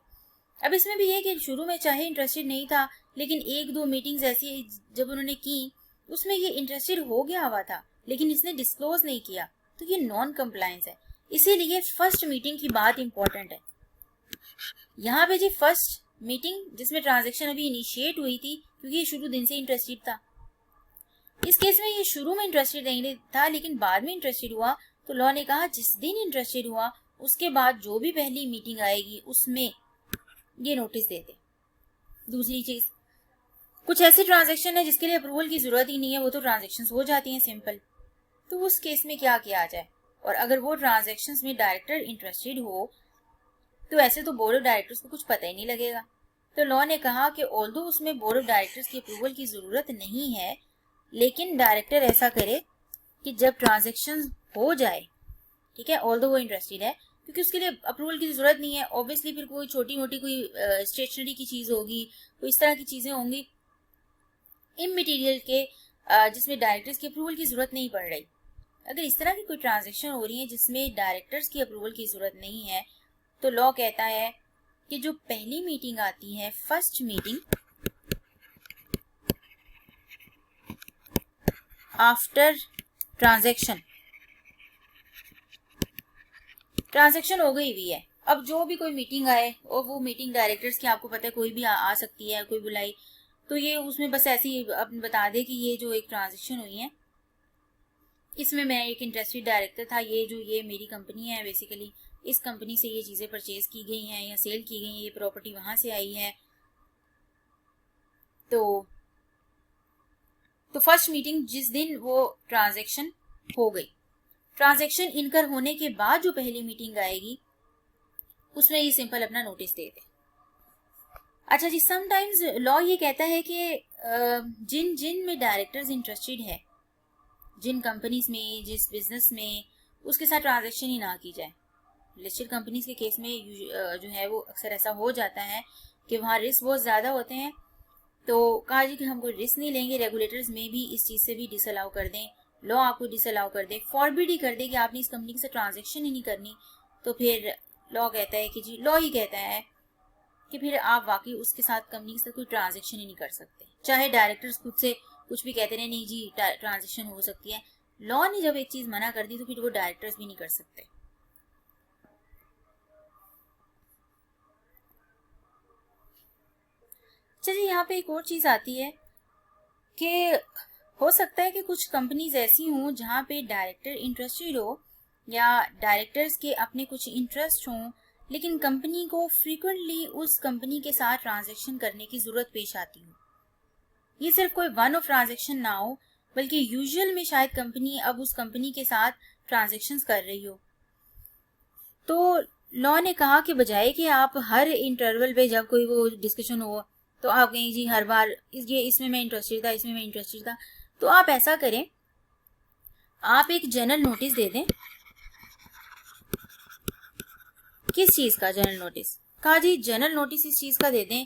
अब इसमें भी ये कि शुरू में चाहे इंटरेस्टेड नहीं था, लेकिन 1-2 मीटिंग्स ऐसी जब उन्होंने की उसमें ये इंटरेस्टेड हो गया हुआ था लेकिन इसने डिस्क्लोज नहीं किया, तो ये नॉन कंप्लायंस है। इसीलिए फर्स्ट मीटिंग की बात इंपॉर्टेंट है। यहाँ पे जी फर्स्ट मीटिंग जिसमें ट्रांजैक्शन अभी इनिशिएट हुई थी, क्योंकि ये शुरू दिन से इंटरेस्टेड था। इस केस में ये शुरू में इंटरेस्टेड नहीं था लेकिन बाद में इंटरेस्टेड हुआ, तो लॉ ने कहा जिस दिन इंटरेस्टेड हुआ उसके बाद जो भी पहली मीटिंग आएगी उसमें ये नोटिस दे दे। दूसरी चीज, कुछ ऐसी ट्रांजैक्शन है जिसके लिए अप्रूवल की जरूरत ही नहीं है, वो तो ट्रांजैक्शंस हो जाती हैं सिंपल, तो उस केस में क्या किया जाए। और अगर वो ट्रांजैक्शंस में डायरेक्टर इंटरेस्टेड हो तो ऐसे तो बोर्ड ऑफ डायरेक्टर्स को कुछ पता ही नहीं लगेगा। तो लॉ ने कहा कि ऑल्दो उसमें बोर्ड ऑफ डायरेक्टर्स की अप्रूवल की जरूरत नहीं है, लेकिन डायरेक्टर ऐसा करे कि जब ट्रांजैक्शन हो जाए, ठीक है, ऑल्दो वो इंटरेस्टेड है, क्योंकि उसके लिए अप्रूवल की जरूरत नहीं है। ऑब्वियसली फिर कोई छोटी मोटी कोई स्टेशनरी की चीज होगी, कोई इस तरह की चीजें होंगी इमटेरियल के जिसमें डायरेक्टर्स की अप्रूवल की जरूरत नहीं पड़ रही। अगर इस तरह की कोई ट्रांजैक्शन हो रही है जिसमें डायरेक्टर्स की अप्रूवल की जरूरत नहीं है, तो लॉ कहता है कि जो पहली मीटिंग आती है, फर्स्ट मीटिंग आफ्टर ट्रांजैक्शन हो गई हुई है, अब जो भी कोई मीटिंग आए और वो मीटिंग डायरेक्टर्स की आपको पता है कोई भी आ सकती है, कोई बुलाई, तो ये उसमें बस ऐसे ही बता दे कि ये जो एक ट्रांजैक्शन हुई है इसमें मैं एक इंटरेस्टेड डायरेक्टर था, ये मेरी कंपनी है, बेसिकली इस कंपनी से ये चीज़ें परचेज की गई हैं या सेल की गई हैं, ये प्रॉपर्टी वहाँ से आई है। तो फर्स्ट मीटिंग जिस दिन वो ट्रांजैक्शन हो गई, ट्रांजैक्शन इनकर होने के बाद जो पहली मीटिंग आएगी उसमें ये सिंपल अपना नोटिस दे दे। अच्छा जी, समटाइम्स लॉ ये कहता है कि जिन में डायरेक्टर्स इंटरेस्टेड है, जिन कंपनीज में, जिस बिजनेस में, उसके साथ ट्रांजैक्शन ही ना की जाए। लिस्टेड कंपनीज के केस में जो है वो अक्सर ऐसा हो जाता है कि वहाँ रिस्क बहुत ज़्यादा होते हैं, तो कहा जी कि हम कोई रिस्क नहीं लेंगे। रेगुलेटर्स में भी इस चीज़ से भी डिसअलाउ कर दें, लॉ आपको डिसअलाउ कर दे, फॉरबिड ही कर दे कि आपने इस कंपनी से ट्रांजैक्शन ही नहीं करनी, तो फिर लॉ कहता है कि जी, लॉ ही कहता है कि फिर आप वाकई उसके साथ, कंपनी के साथ कोई ट्रांजैक्शन ही नहीं कर सकते, चाहे डायरेक्टर्स खुद से कुछ भी कहते रहे, नहीं जी ट्रांजैक्शन हो सकती है। लॉ ने जब एक चीज मना कर दी तो फिर वो डायरेक्टर्स भी नहीं कर सकते। चलिए, यहाँ पे एक और चीज आती है कि हो सकता है कि कुछ कंपनीज ऐसी हों जहाँ पे डायरेक्टर इंटरेस्टेड हो या डायरेक्टर्स के अपने कुछ इंटरेस्ट हों, लेकिन कंपनी को फ्रीक्वेंटली उस कंपनी के साथ ट्रांजैक्शन करने की जरूरत पेश आती हो। ये सिर्फ कोई वन ऑफ ट्रांजैक्शन ना हो, बल्कि यूजुअल में शायद कंपनी अब उस कंपनी के साथ ट्रांजैक्शंस कर रही हो। तो लॉ ने कहा कि बजाय कि आप हर इंटरवल पे जब कोई वो डिस्कशन हो तो आप कहें जी हर बार ये इसमें मैं इंटरेस्टेड था, इसमें मैं इंटरेस्टेड था, तो आप ऐसा करें, आप एक जनरल नोटिस दे दें। किस चीज का जनरल नोटिस? कहा जी जनरल नोटिस इस चीज का दे दें,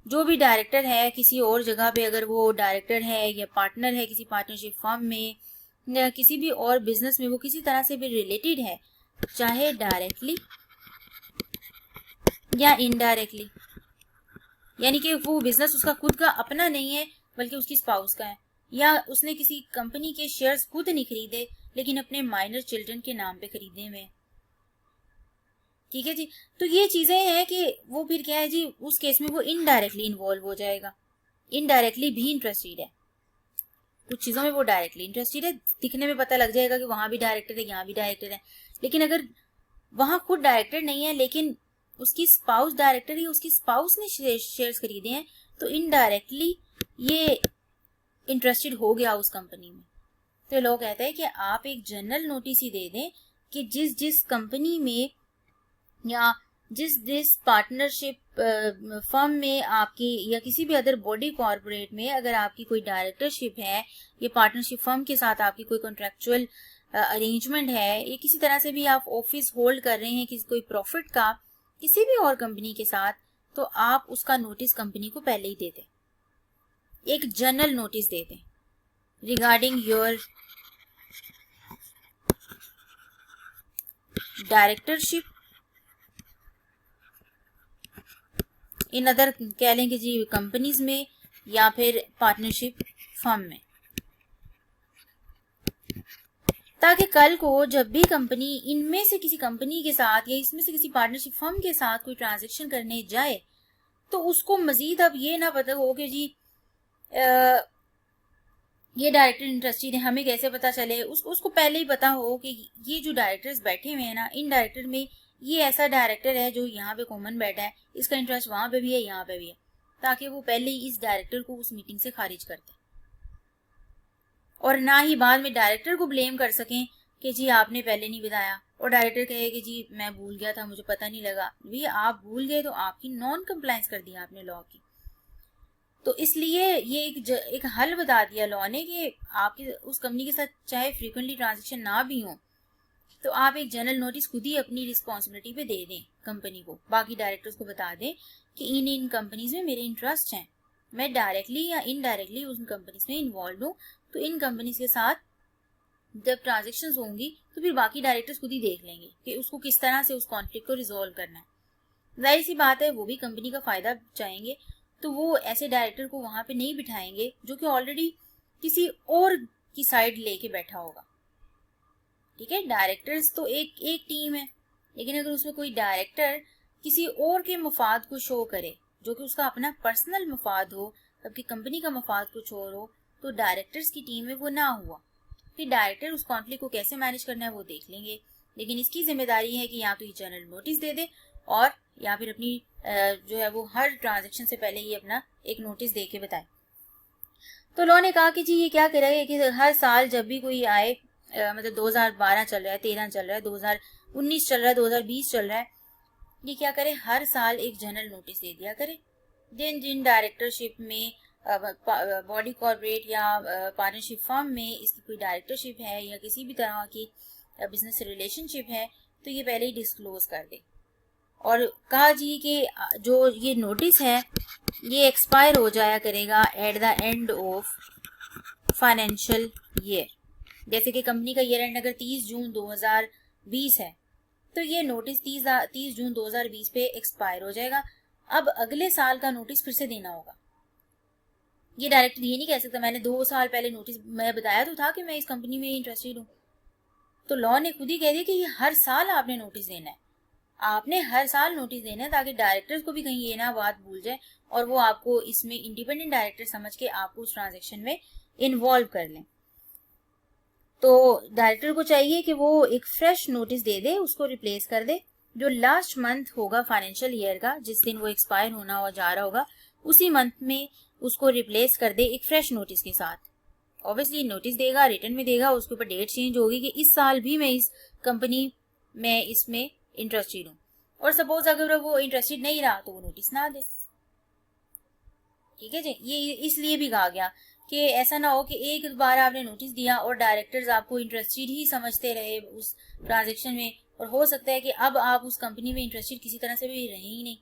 जो भी डायरेक्टर है किसी और जगह पे, अगर वो डायरेक्टर है या पार्टनर है किसी पार्टनरशिप फर्म में या किसी भी और बिजनेस में, वो किसी तरह से भी रिलेटेड है, चाहे डायरेक्टली या इनडायरेक्टली, यानी कि वो बिजनेस उसका खुद का अपना नहीं है बल्कि उसकी स्पाउस का है, या उसने किसी कंपनी के शेयर्स खुद नहीं खरीदे लेकिन अपने माइनर चिल्ड्रन के नाम पे खरीदे हुए। ठीक है जी, तो ये चीजें हैं कि वो फिर क्या है जी, उस केस में वो इनडायरेक्टली इन्वॉल्व हो जाएगा, इनडायरेक्टली भी इंटरेस्टेड है। कुछ चीजों में वो डायरेक्टली इंटरेस्टेड है, दिखने में पता लग जाएगा कि वहां भी डायरेक्टर है, यहाँ भी डायरेक्टर है, लेकिन अगर वहां खुद डायरेक्टर नहीं है लेकिन उसकी स्पाउस डायरेक्टर है, उसकी स्पाउस ने शेयर्स खरीदे हैं, तो इनडायरेक्टली ये इंटरेस्टेड हो गया उस कंपनी में। तो लोग कहते हैं कि आप एक जनरल नोटिस ही दे दें कि जिस कंपनी में या जिस पार्टनरशिप फर्म में आपकी या किसी भी अदर बॉडी कॉर्पोरेट में अगर आपकी कोई डायरेक्टरशिप है, ये पार्टनरशिप फर्म के साथ आपकी कोई कॉन्ट्रेक्चुअल अरेंजमेंट है, या किसी तरह से भी आप ऑफिस होल्ड कर रहे हैं किसी कोई प्रॉफिट का किसी भी और कंपनी के साथ, तो आप उसका नोटिस कंपनी को पहले ही दे दें, एक जनरल नोटिस दे दें regarding your directorship in other, कह लेंगे जी कंपनीज में या फिर पार्टनरशिप फर्म में, ताकि कल को जब भी कंपनी इनमें से किसी कंपनी के साथ या इसमें से किसी पार्टनरशिप फर्म के साथ कोई ट्रांजैक्शन करने जाए तो उसको मजीद अब ये ना पता हो कि जी ये डायरेक्टर इंटरेस्टेड है, हमें कैसे पता चले, उसको पहले ही पता हो कि ये जो डायरेक्टर्स बैठे हुए हैं ना, इन डायरेक्टर में ये ऐसा डायरेक्टर है जो यहाँ पे कॉमन बैठा है, इसका इंटरेस्ट वहां पे भी है, यहाँ पे भी है, ताकि वो पहले ही इस डायरेक्टर को उस मीटिंग से खारिज कर दे और ना ही बाद में डायरेक्टर को ब्लेम कर सकें कि जी आपने पहले नहीं बताया, और डायरेक्टर कहे कि जी मैं भूल गया था, मुझे पता नहीं लगा। भैया आप भूल गए तो आपकी नॉन कंप्लायंस कर दिया आपने लॉ की, तो इसलिए ये एक हल बता दिया लॉ ने कि आपके उस कंपनी के साथ चाहे फ्रीक्वेंटली ट्रांजैक्शन ना भी हो तो आप एक जनरल नोटिस खुद ही अपनी रिस्पॉन्सिबिलिटी पे दे दें कंपनी को, बाकी डायरेक्टर्स को बता दें कि इन कंपनीज में मेरे इंटरेस्ट हैं, मैं डायरेक्टली या इनडायरेक्टली उन कंपनीज में इन्वॉल्व हूँ, तो इन कंपनीज के साथ जब ट्रांजेक्शन्स होंगी तो फिर बाकी डायरेक्टर्स खुद ही देख लेंगे कि उसको किस तरह से उस कॉन्फ्लिक्ट को रिजॉल्व करना है। जाहिर सी बात है वो भी कंपनी का फायदा चाहेंगे, तो वो ऐसे डायरेक्टर को वहां पे नहीं बिठाएंगे जो कि ऑलरेडी किसी और की साइड लेके बैठा होगा। ठीक है, डायरेक्टर्स तो एक एक टीम है, लेकिन अगर उसमें कोई डायरेक्टर किसी और के मफाद को शो करे जो कि उसका अपना पर्सनल मफाद हो, जबकि कंपनी का मफाद कुछ और हो, तो डायरेक्टर्स की टीम में वो ना हुआ। फिर डायरेक्टर उस कॉन्फ्लिक्ट को कैसे मैनेज करना है वो देख लेंगे, लेकिन इसकी जिम्मेदारी है कि या तो ये जनरल नोटिस दे दे और या फिर अपनी जो है वो हर ट्रांजेक्शन से पहले ही अपना एक नोटिस दे के बताए। तो लॉ ने कहा कि जी ये क्या करेगा कि हर साल जब भी कोई आए, मतलब 2012 चल रहा है, 13 चल रहा है, 2019 चल रहा है, 2020 चल रहा है, ये क्या करे, हर साल एक जनरल नोटिस दे दिया करे। जिन जिन डायरेक्टरशिप में बॉडी कॉर्पोरेट या पार्टनरशिप फर्म में इसकी कोई डायरेक्टरशिप है या किसी भी तरह की बिजनेस रिलेशनशिप है, तो ये पहले ही डिस्क्लोज कर दे। और कहा जी कि जो ये नोटिस है ये एक्सपायर हो जाया करेगा at the end of financial year. जैसे कि कंपनी का ईयर एंड अगर 30 जून 2020 है, तो ये नोटिस 30 जून 2020 पे एक्सपायर हो जाएगा। अब अगले साल का नोटिस फिर से देना होगा। ये डायरेक्टर ये नहीं कह सकता मैंने 2 साल पहले नोटिस, मैं बताया तो था कि मैं इस कंपनी में इंटरेस्टेड हूँ। तो लॉ ने खुद ही कह दिया कि ये हर साल आपने नोटिस देना है, आपने हर साल नोटिस देना है, ताकि डायरेक्टर्स को भी कहीं ये ना बात भूल जाए और वो आपको इसमें इंडिपेंडेंट डायरेक्टर समझ के आपको उस ट्रांजेक्शन में इन्वॉल्व कर लें। तो डायरेक्टर को चाहिए कि वो एक फ्रेश नोटिस दे दे, उसको रिप्लेस कर दे, जो लास्ट मंथ होगा फाइनेंशियल ईयर का, जिस दिन वो एक्सपायर होना हो जा रहा होगा, उसी मंथ में उसको रिप्लेस कर दे एक फ्रेश नोटिस के साथ। ऑब्वियसली नोटिस देगा, रिटर्न में देगा, उसके ऊपर डेट चेंज होगी कि इस साल भी मैं इस कंपनी में इसमें इंटरेस्टेड हूँ, और सपोज अगर वो इंटरेस्टेड नहीं रहा तो वो नोटिस ना दे। ठीक है जी, ये इसलिए भी कहा गया कि ऐसा ना हो कि एक बार आपने नोटिस दिया और डायरेक्टर्स आपको इंटरेस्टेड ही समझते रहे उस ट्रांजेक्शन में, और हो सकता है कि अब आप उस कंपनी में इंटरेस्टेड किसी तरह से भी रहे ही नहीं,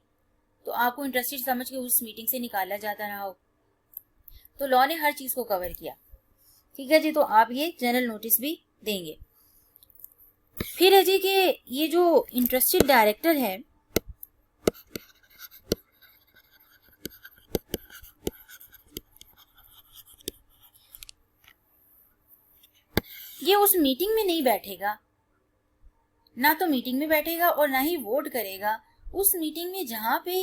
तो आपको इंटरेस्टेड समझ के उस मीटिंग से निकाला जाता रहा हो। तो लॉ ने हर चीज को कवर किया। ठीक है जी, तो आप ये जनरल नोटिस भी देंगे। फिर है जी कि ये जो इंटरेस्टेड डायरेक्टर है, ये उस मीटिंग में नहीं बैठेगा, ना तो मीटिंग में बैठेगा और ना ही वोट करेगा। उस मीटिंग में जहां पे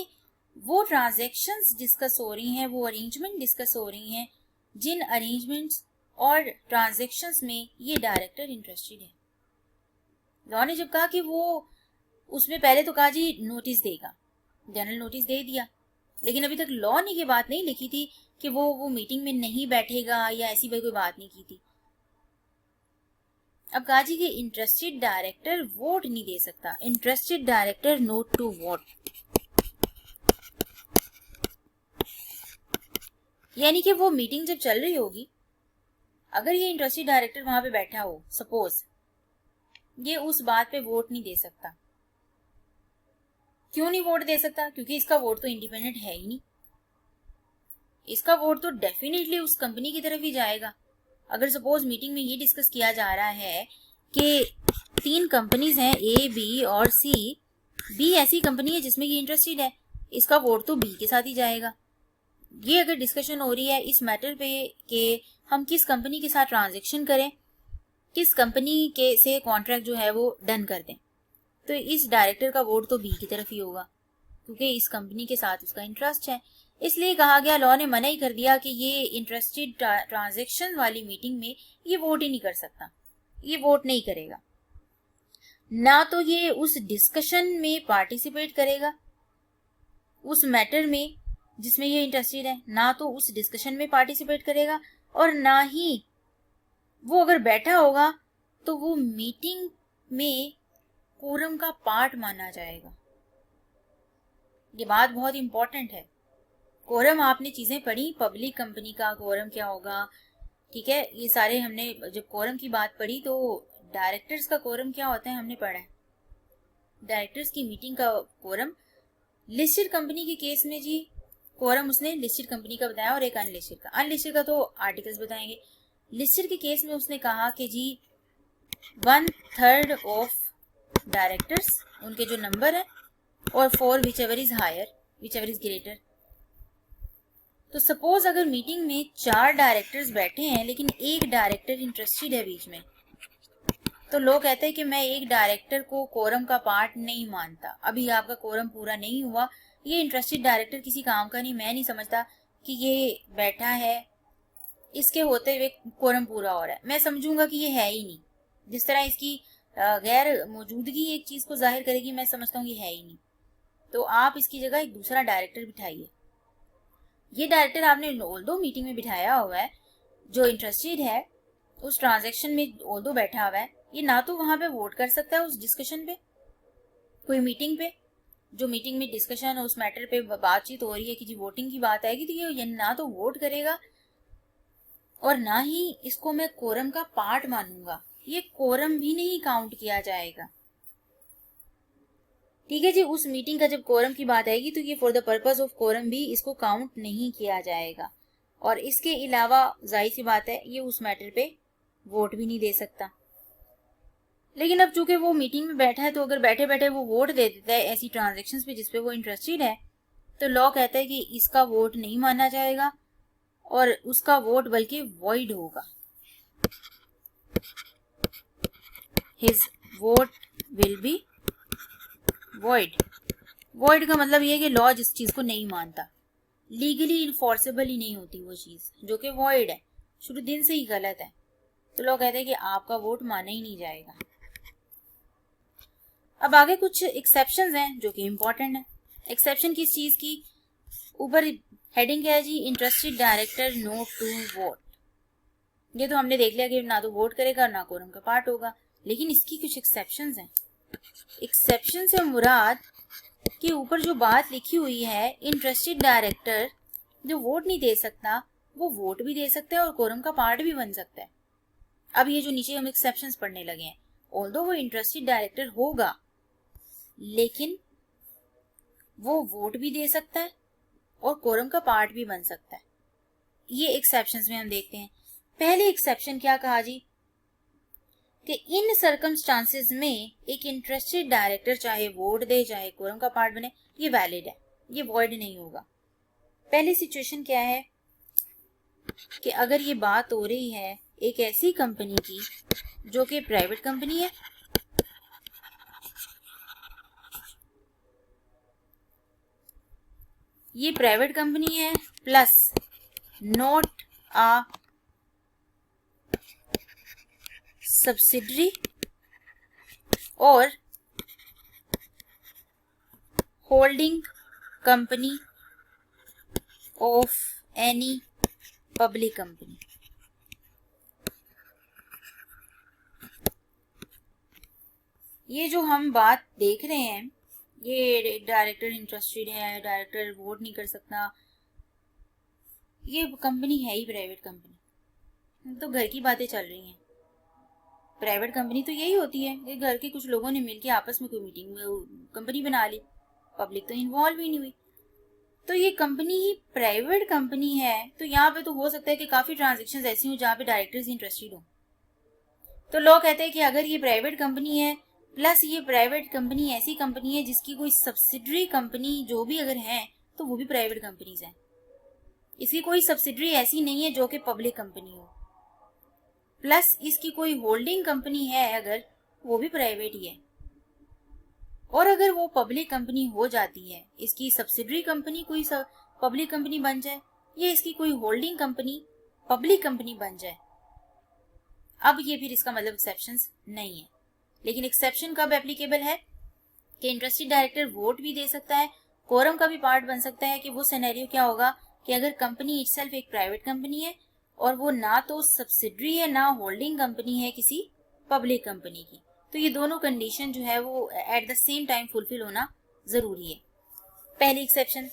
वो ट्रांजैक्शंस डिस्कस हो रही हैं, वो अरेंजमेंट डिस्कस हो रही हैं, जिन अरेंजमेंट्स और ट्रांजैक्शंस में ये डायरेक्टर इंटरेस्टेड है। लॉ ने जब कहा कि वो उसमें पहले तो कहा जी नोटिस देगा, जनरल नोटिस दे दिया, लेकिन अभी तक लॉ ने ये बात नहीं लिखी थी कि वो मीटिंग में नहीं बैठेगा या ऐसी कोई बात नहीं की थी। अब कहा जी कि इंटरेस्टेड डायरेक्टर वोट नहीं दे सकता, interested director not to vote, यानी कि वो मीटिंग जब चल रही होगी, अगर ये इंटरेस्टेड डायरेक्टर वहां पे बैठा हो सपोज, ये उस बात पे वोट नहीं दे सकता। क्यों नहीं वोट दे सकता? क्योंकि इसका वोट तो इंडिपेंडेंट है ही नहीं, इसका वोट तो डेफिनेटली उस कंपनी की तरफ ही जाएगा। अगर सपोज मीटिंग में ये डिस्कस किया जा रहा है कि 3 कंपनीज हैं ए, बी और सी, बी ऐसी कंपनी है जिसमें ये इंटरेस्टेड है, इसका वोट तो बी के साथ ही जाएगा। ये अगर डिस्कशन हो रही है इस मैटर पे कि हम किस कंपनी के साथ ट्रांजेक्शन करें, किस कंपनी के से कॉन्ट्रैक्ट जो है वो डन कर दें, तो इस डायरेक्टर का वोट तो बी की तरफ ही होगा, क्योंकि इस कंपनी के साथ उसका इंटरेस्ट है। इसलिए कहा गया, लॉ ने मना ही कर दिया कि ये इंटरेस्टेड ट्रांजैक्शन वाली मीटिंग में ये वोट ही नहीं कर सकता, ये वोट नहीं करेगा। ना तो ये उस डिस्कशन में पार्टिसिपेट करेगा उस मैटर में जिसमें ये इंटरेस्टेड है, ना तो उस डिस्कशन में पार्टिसिपेट करेगा, और ना ही वो अगर बैठा होगा तो वो मीटिंग में कोरम का पार्ट माना जाएगा। ये बात बहुत इंपॉर्टेंट है। कोरम आपने चीजें पढ़ी, पब्लिक कंपनी का कोरम क्या होगा, ठीक है, ये सारे हमने जब कोरम की बात पढ़ी तो डायरेक्टर्स का कोरम क्या होता है हमने पढ़ा है। डायरेक्टर्स की मीटिंग का कोरम, लिस्टेड कंपनी के केस में जी कोरम उसने लिस्टेड कंपनी का बताया और एक अनलिस्टेड का तो आर्टिकल्स बताएंगे। लिस्टेड के केस में उसने कहा कि जी 1/3 ऑफ डायरेक्टर्स, उनके जो नंबर है, और 4 whichever is higher, whichever is greater. तो सपोज अगर मीटिंग में 4 डायरेक्टर्स बैठे हैं लेकिन एक डायरेक्टर इंटरेस्टेड है बीच में, तो लोग कहते हैं कि मैं एक डायरेक्टर को कोरम का पार्ट नहीं मानता, अभी आपका कोरम पूरा नहीं हुआ, ये इंटरेस्टेड डायरेक्टर किसी काम का नहीं, मैं नहीं समझता कि ये बैठा है, इसके होते हुए कोरम पूरा हो रहा है, मैं समझूंगा कि ये है ही नहीं। जिस तरह इसकी गैर मौजूदगी एक चीज को जाहिर करेगी, मैं समझता हूँ ये है ही नहीं, तो आप इसकी जगह एक दूसरा डायरेक्टर बिठाइए। ये डायरेक्टर आपने ऑल्दो मीटिंग में बिठाया हुआ है, जो इंटरेस्टेड है उस ट्रांजैक्शन में ऑल्दो बैठा हुआ है, ये ना तो वहां पे वोट कर सकता है उस डिस्कशन पे, कोई मीटिंग पे, जो मीटिंग में डिस्कशन उस मैटर पे बातचीत हो रही है कि जी वोटिंग की बात आएगी, तो ये ना तो वोट करेगा और ना ही इसको मैं कोरम का पार्ट मानूंगा, ये कोरम भी नहीं काउंट किया जाएगा। ठीक है जी, उस मीटिंग का जब कोरम की बात आएगी तो ये for the purpose of quorum भी इसको काउंट नहीं किया जाएगा, और इसके अलावा जाहिर सी बात है ये उस मैटर पे वोट भी नहीं दे सकता। लेकिन अब चूंकि वो मीटिंग में बैठा है, तो अगर बैठे बैठे वो वोट दे देता है ऐसी ट्रांजेक्शन्स पे जिसपे वो इंटरेस्टेड है, तो लॉ कहता है कि इसका वोट नहीं माना जाएगा और उसका वोट बल्कि वॉइड होगा, his vote will be void. Void का मतलब ये है कि लॉ जिस चीज को नहीं मानता, लीगली इन्फोर्सेबल ही नहीं होती वो चीज, जो कि वॉइड है, शुरू दिन से ही गलत है, तो लॉ कहते हैं कि आपका वोट माना ही नहीं जाएगा। अब आगे कुछ एक्सेप्शंस हैं जो कि इंपॉर्टेंट है। एक्सेप्शन किस चीज की, ऊपर हेडिंग क्या है जी, interested director not to vote. ये तो हमने देख लिया कि ना तो वोट करेगा ना कोरम का पार्ट होगा, लेकिन इसकी कुछ एक्सेप्शंस हैं। एक्सेप्शन से मुराद के ऊपर जो बात लिखी हुई है, इंटरेस्टेड डायरेक्टर जो वोट नहीं दे सकता वो वोट भी दे सकता है और कोरम का पार्ट भी बन सकता है। अब ये जो नीचे हम एक्सेप्शंस पढ़ने लगे हैं, ऑल्दो वो इंटरेस्टेड डायरेक्टर होगा लेकिन वो वोट भी दे सकता है और कोरम का पार्ट भी बन सकता है। ये एक्सेप्शंस में हम देखते हैं। पहले एक्सेप्शन क्या कहा जी, कि इन सर्कमस्टांसेस में एक इंटरेस्टेड डायरेक्टर चाहे वोट दे चाहे कोरम का पार्ट बने, ये वैलिड है, ये वॉइड नहीं होगा। पहली सिचुएशन क्या है कि अगर ये बात हो रही है एक ऐसी कंपनी की जो कि प्राइवेट कंपनी है, ये प्राइवेट कंपनी है प्लस नॉट अ सब्सिडरी और holding company of any public company. ये जो हम बात देख रहे हैं, ये डायरेक्टर इंटरेस्टेड है, डायरेक्टर वोट नहीं कर सकता, ये कंपनी है ही प्राइवेट कंपनी, तो घर की बातें चल रही हैं। प्राइवेट कंपनी तो यही होती है कि घर के कुछ लोगों ने मिलकर आपस में कोई मीटिंग कंपनी बना ली, पब्लिक तो इन्वॉल्व ही नहीं हुई, तो ये कंपनी ही प्राइवेट कंपनी है, तो यहाँ पे तो हो सकता है कि काफी ट्रांजेक्शन्स ऐसी हो जहाँ पे डायरेक्टर्स इंटरेस्टेड हो। तो लोग कहते हैं कि अगर ये प्राइवेट कंपनी है प्लस ये प्राइवेट कंपनी ऐसी कंपनी है जिसकी कोई सब्सिडरी कंपनी जो भी अगर है तो वो भी प्राइवेट कंपनीज हैं, इसकी कोई सब्सिडरी ऐसी नहीं है जो कि पब्लिक कंपनी हो, प्लस इसकी कोई होल्डिंग कंपनी है अगर, वो भी प्राइवेट ही है, और अगर वो पब्लिक कंपनी हो जाती है, इसकी सब्सिडरी कंपनी कोई पब्लिक कंपनी बन जाए या इसकी कोई होल्डिंग कंपनी पब्लिक कंपनी बन जाए, अब ये फिर इसका मतलब एक्सेप्शंस नहीं है। लेकिन एक्सेप्शन कब एप्लीकेबल है कि इंटरेस्टेड डायरेक्टर वोट भी दे सकता है, कोरम का भी पार्ट बन सकता है, कि वो सिनेरियो क्या होगा कि अगर कंपनी इटसेल्फ एक प्राइवेट कंपनी है और वो ना तो सब्सिडरी है ना होल्डिंग कंपनी है किसी पब्लिक कंपनी की, तो ये दोनों कंडीशन जो है वो at the same time fulfil होना जरूरी है। पहली एक्सेप्शन।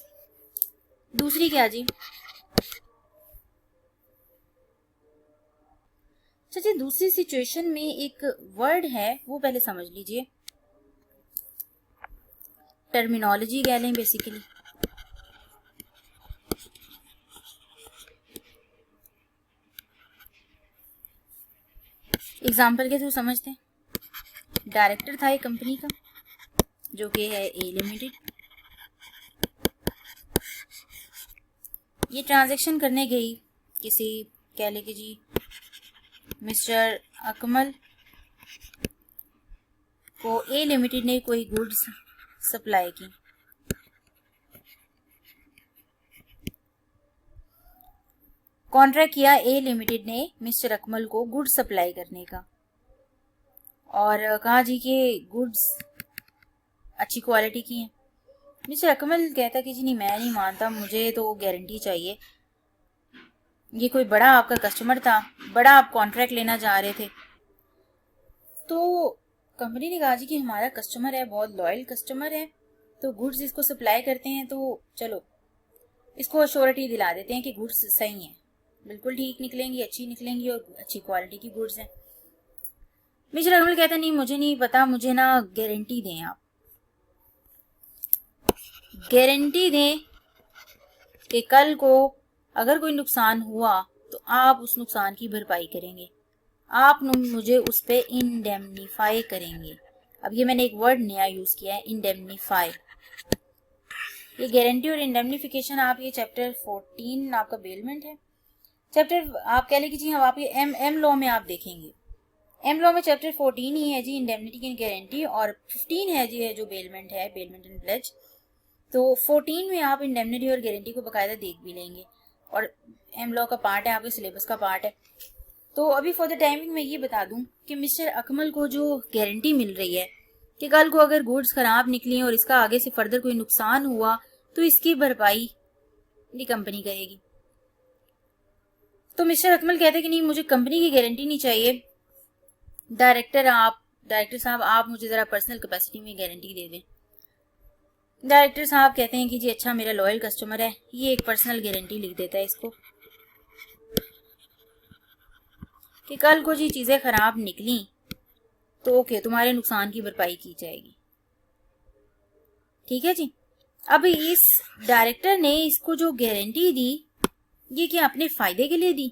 दूसरी क्या जी, अच्छा जी, दूसरी सिचुएशन में एक वर्ड है वो पहले समझ लीजिए, टर्मिनोलॉजी कह लें बेसिकली। एग्जाम्पल के थ्रू समझते हैं। डायरेक्टर था एक कंपनी का जो कि है ए लिमिटेड। ये ट्रांजैक्शन करने गई किसी, कह ले कि जी मिस्टर अकमल को ए लिमिटेड ने कोई गुड्स सप्लाई की। कॉन्ट्रैक्ट किया ए लिमिटेड ने मिस्टर अकमल को गुड्स सप्लाई करने का, और कहा जी कि गुड्स अच्छी क्वालिटी की हैं। मिस्टर अकमल कहता कि जी नहीं, मैं नहीं मानता, मुझे तो गारंटी चाहिए। ये कोई बड़ा आपका कस्टमर था, बड़ा आप कॉन्ट्रैक्ट लेना चाह रहे थे। तो कंपनी ने कहा जी कि हमारा कस्टमर है, बहुत लॉयल कस्टमर है, तो गुड्स इसको सप्लाई करते हैं, तो चलो इसको अश्योरिटी दिला देते हैं कि गुड्स सही हैं, बिल्कुल ठीक निकलेंगी, अच्छी निकलेंगी और अच्छी क्वालिटी की गुड्स हैं। मिस्टर अकमल कहता नहीं, मुझे नहीं पता, मुझे ना गारंटी दें, आप गारंटी दें कि कल को अगर कोई नुकसान हुआ तो आप उस नुकसान की भरपाई करेंगे, आप मुझे उस पर इंडेमनीफाई करेंगे। अब ये मैंने एक वर्ड नया यूज किया है, इंडेमनीफाई। ये गारंटी और इंडेमनिफिकेशन आप ये चैप्टर 14 आपका बेलमेंट है, चैप्टर आप कह लें कि जी हम आपके एम लॉ में आप देखेंगे। एम लॉ में चैप्टर 14 ही है जी इंडेमनिटी की गारंटी, और 15 है जी जो बेलमेंट है, बेलमेंट एंड प्लेज। तो 14 में आप इंडेमनिटी और गारंटी को बकायदा देख भी लेंगे, और एम लॉ का पार्ट है, आपके सिलेबस का पार्ट है। तो अभी फॉर द टाइमिंग मैं ये बता दूं कि मिस्टर अकमल को जो गारंटी मिल रही है कि कल को अगर गुड्स खराब निकली और इसका आगे से फर्दर कोई नुकसान हुआ तो इसकी भरपाई ये कंपनी करेगी। तो मिस्टर अकमल कहते कि नहीं, मुझे कंपनी की गारंटी नहीं चाहिए, डायरेक्टर साहब आप मुझे जरा पर्सनल कैपेसिटी में गारंटी दे दें। डायरेक्टर साहब कहते हैं कि जी अच्छा, मेरा लॉयल कस्टमर है, ये एक पर्सनल गारंटी लिख देता है इसको कि कल को जी चीजें खराब निकली तो ओके, तुम्हारे नुकसान की भरपाई की जाएगी। ठीक है जी। अब इस डायरेक्टर ने इसको जो गारंटी दी, ये क्या अपने फायदे के लिए दी?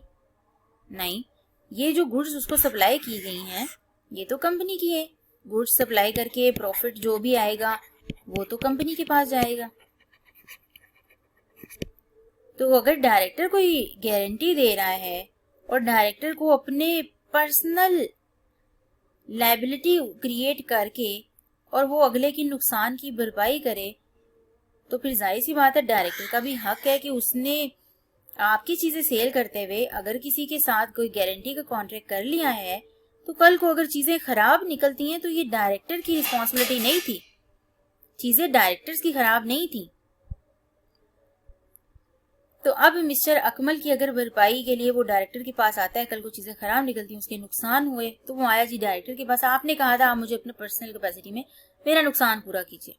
नहीं, ये जो गुड्स उसको सप्लाई की गई हैं ये तो कंपनी की है। गुड्स सप्लाई करके प्रॉफिट जो भी आएगा वो तो कंपनी के पास जाएगा। तो अगर डायरेक्टर कोई गारंटी दे रहा है और डायरेक्टर को अपने पर्सनल लायबिलिटी क्रिएट करके और वो अगले की नुकसान की भरपाई करे, तो फिर जाहिर सी बात है डायरेक्टर का भी हक है कि उसने आपकी चीजें सेल करते हुए अगर किसी के साथ कोई गारंटी का कॉन्ट्रैक्ट कर लिया है तो कल को अगर चीजें खराब निकलती हैं तो ये डायरेक्टर की रिस्पॉन्सिबिलिटी नहीं थी, चीजें डायरेक्टर्स की खराब नहीं थी। तो अब मिस्टर अकमल की अगर भरपाई के लिए वो डायरेक्टर के पास आता है, कल को चीजें खराब निकलती हैं, उसके नुकसान हुए, तो वो आया जी डायरेक्टर के पास, आपने कहा था आप मुझे अपने पर्सनल कैपेसिटी में मेरा नुकसान पूरा कीजिए।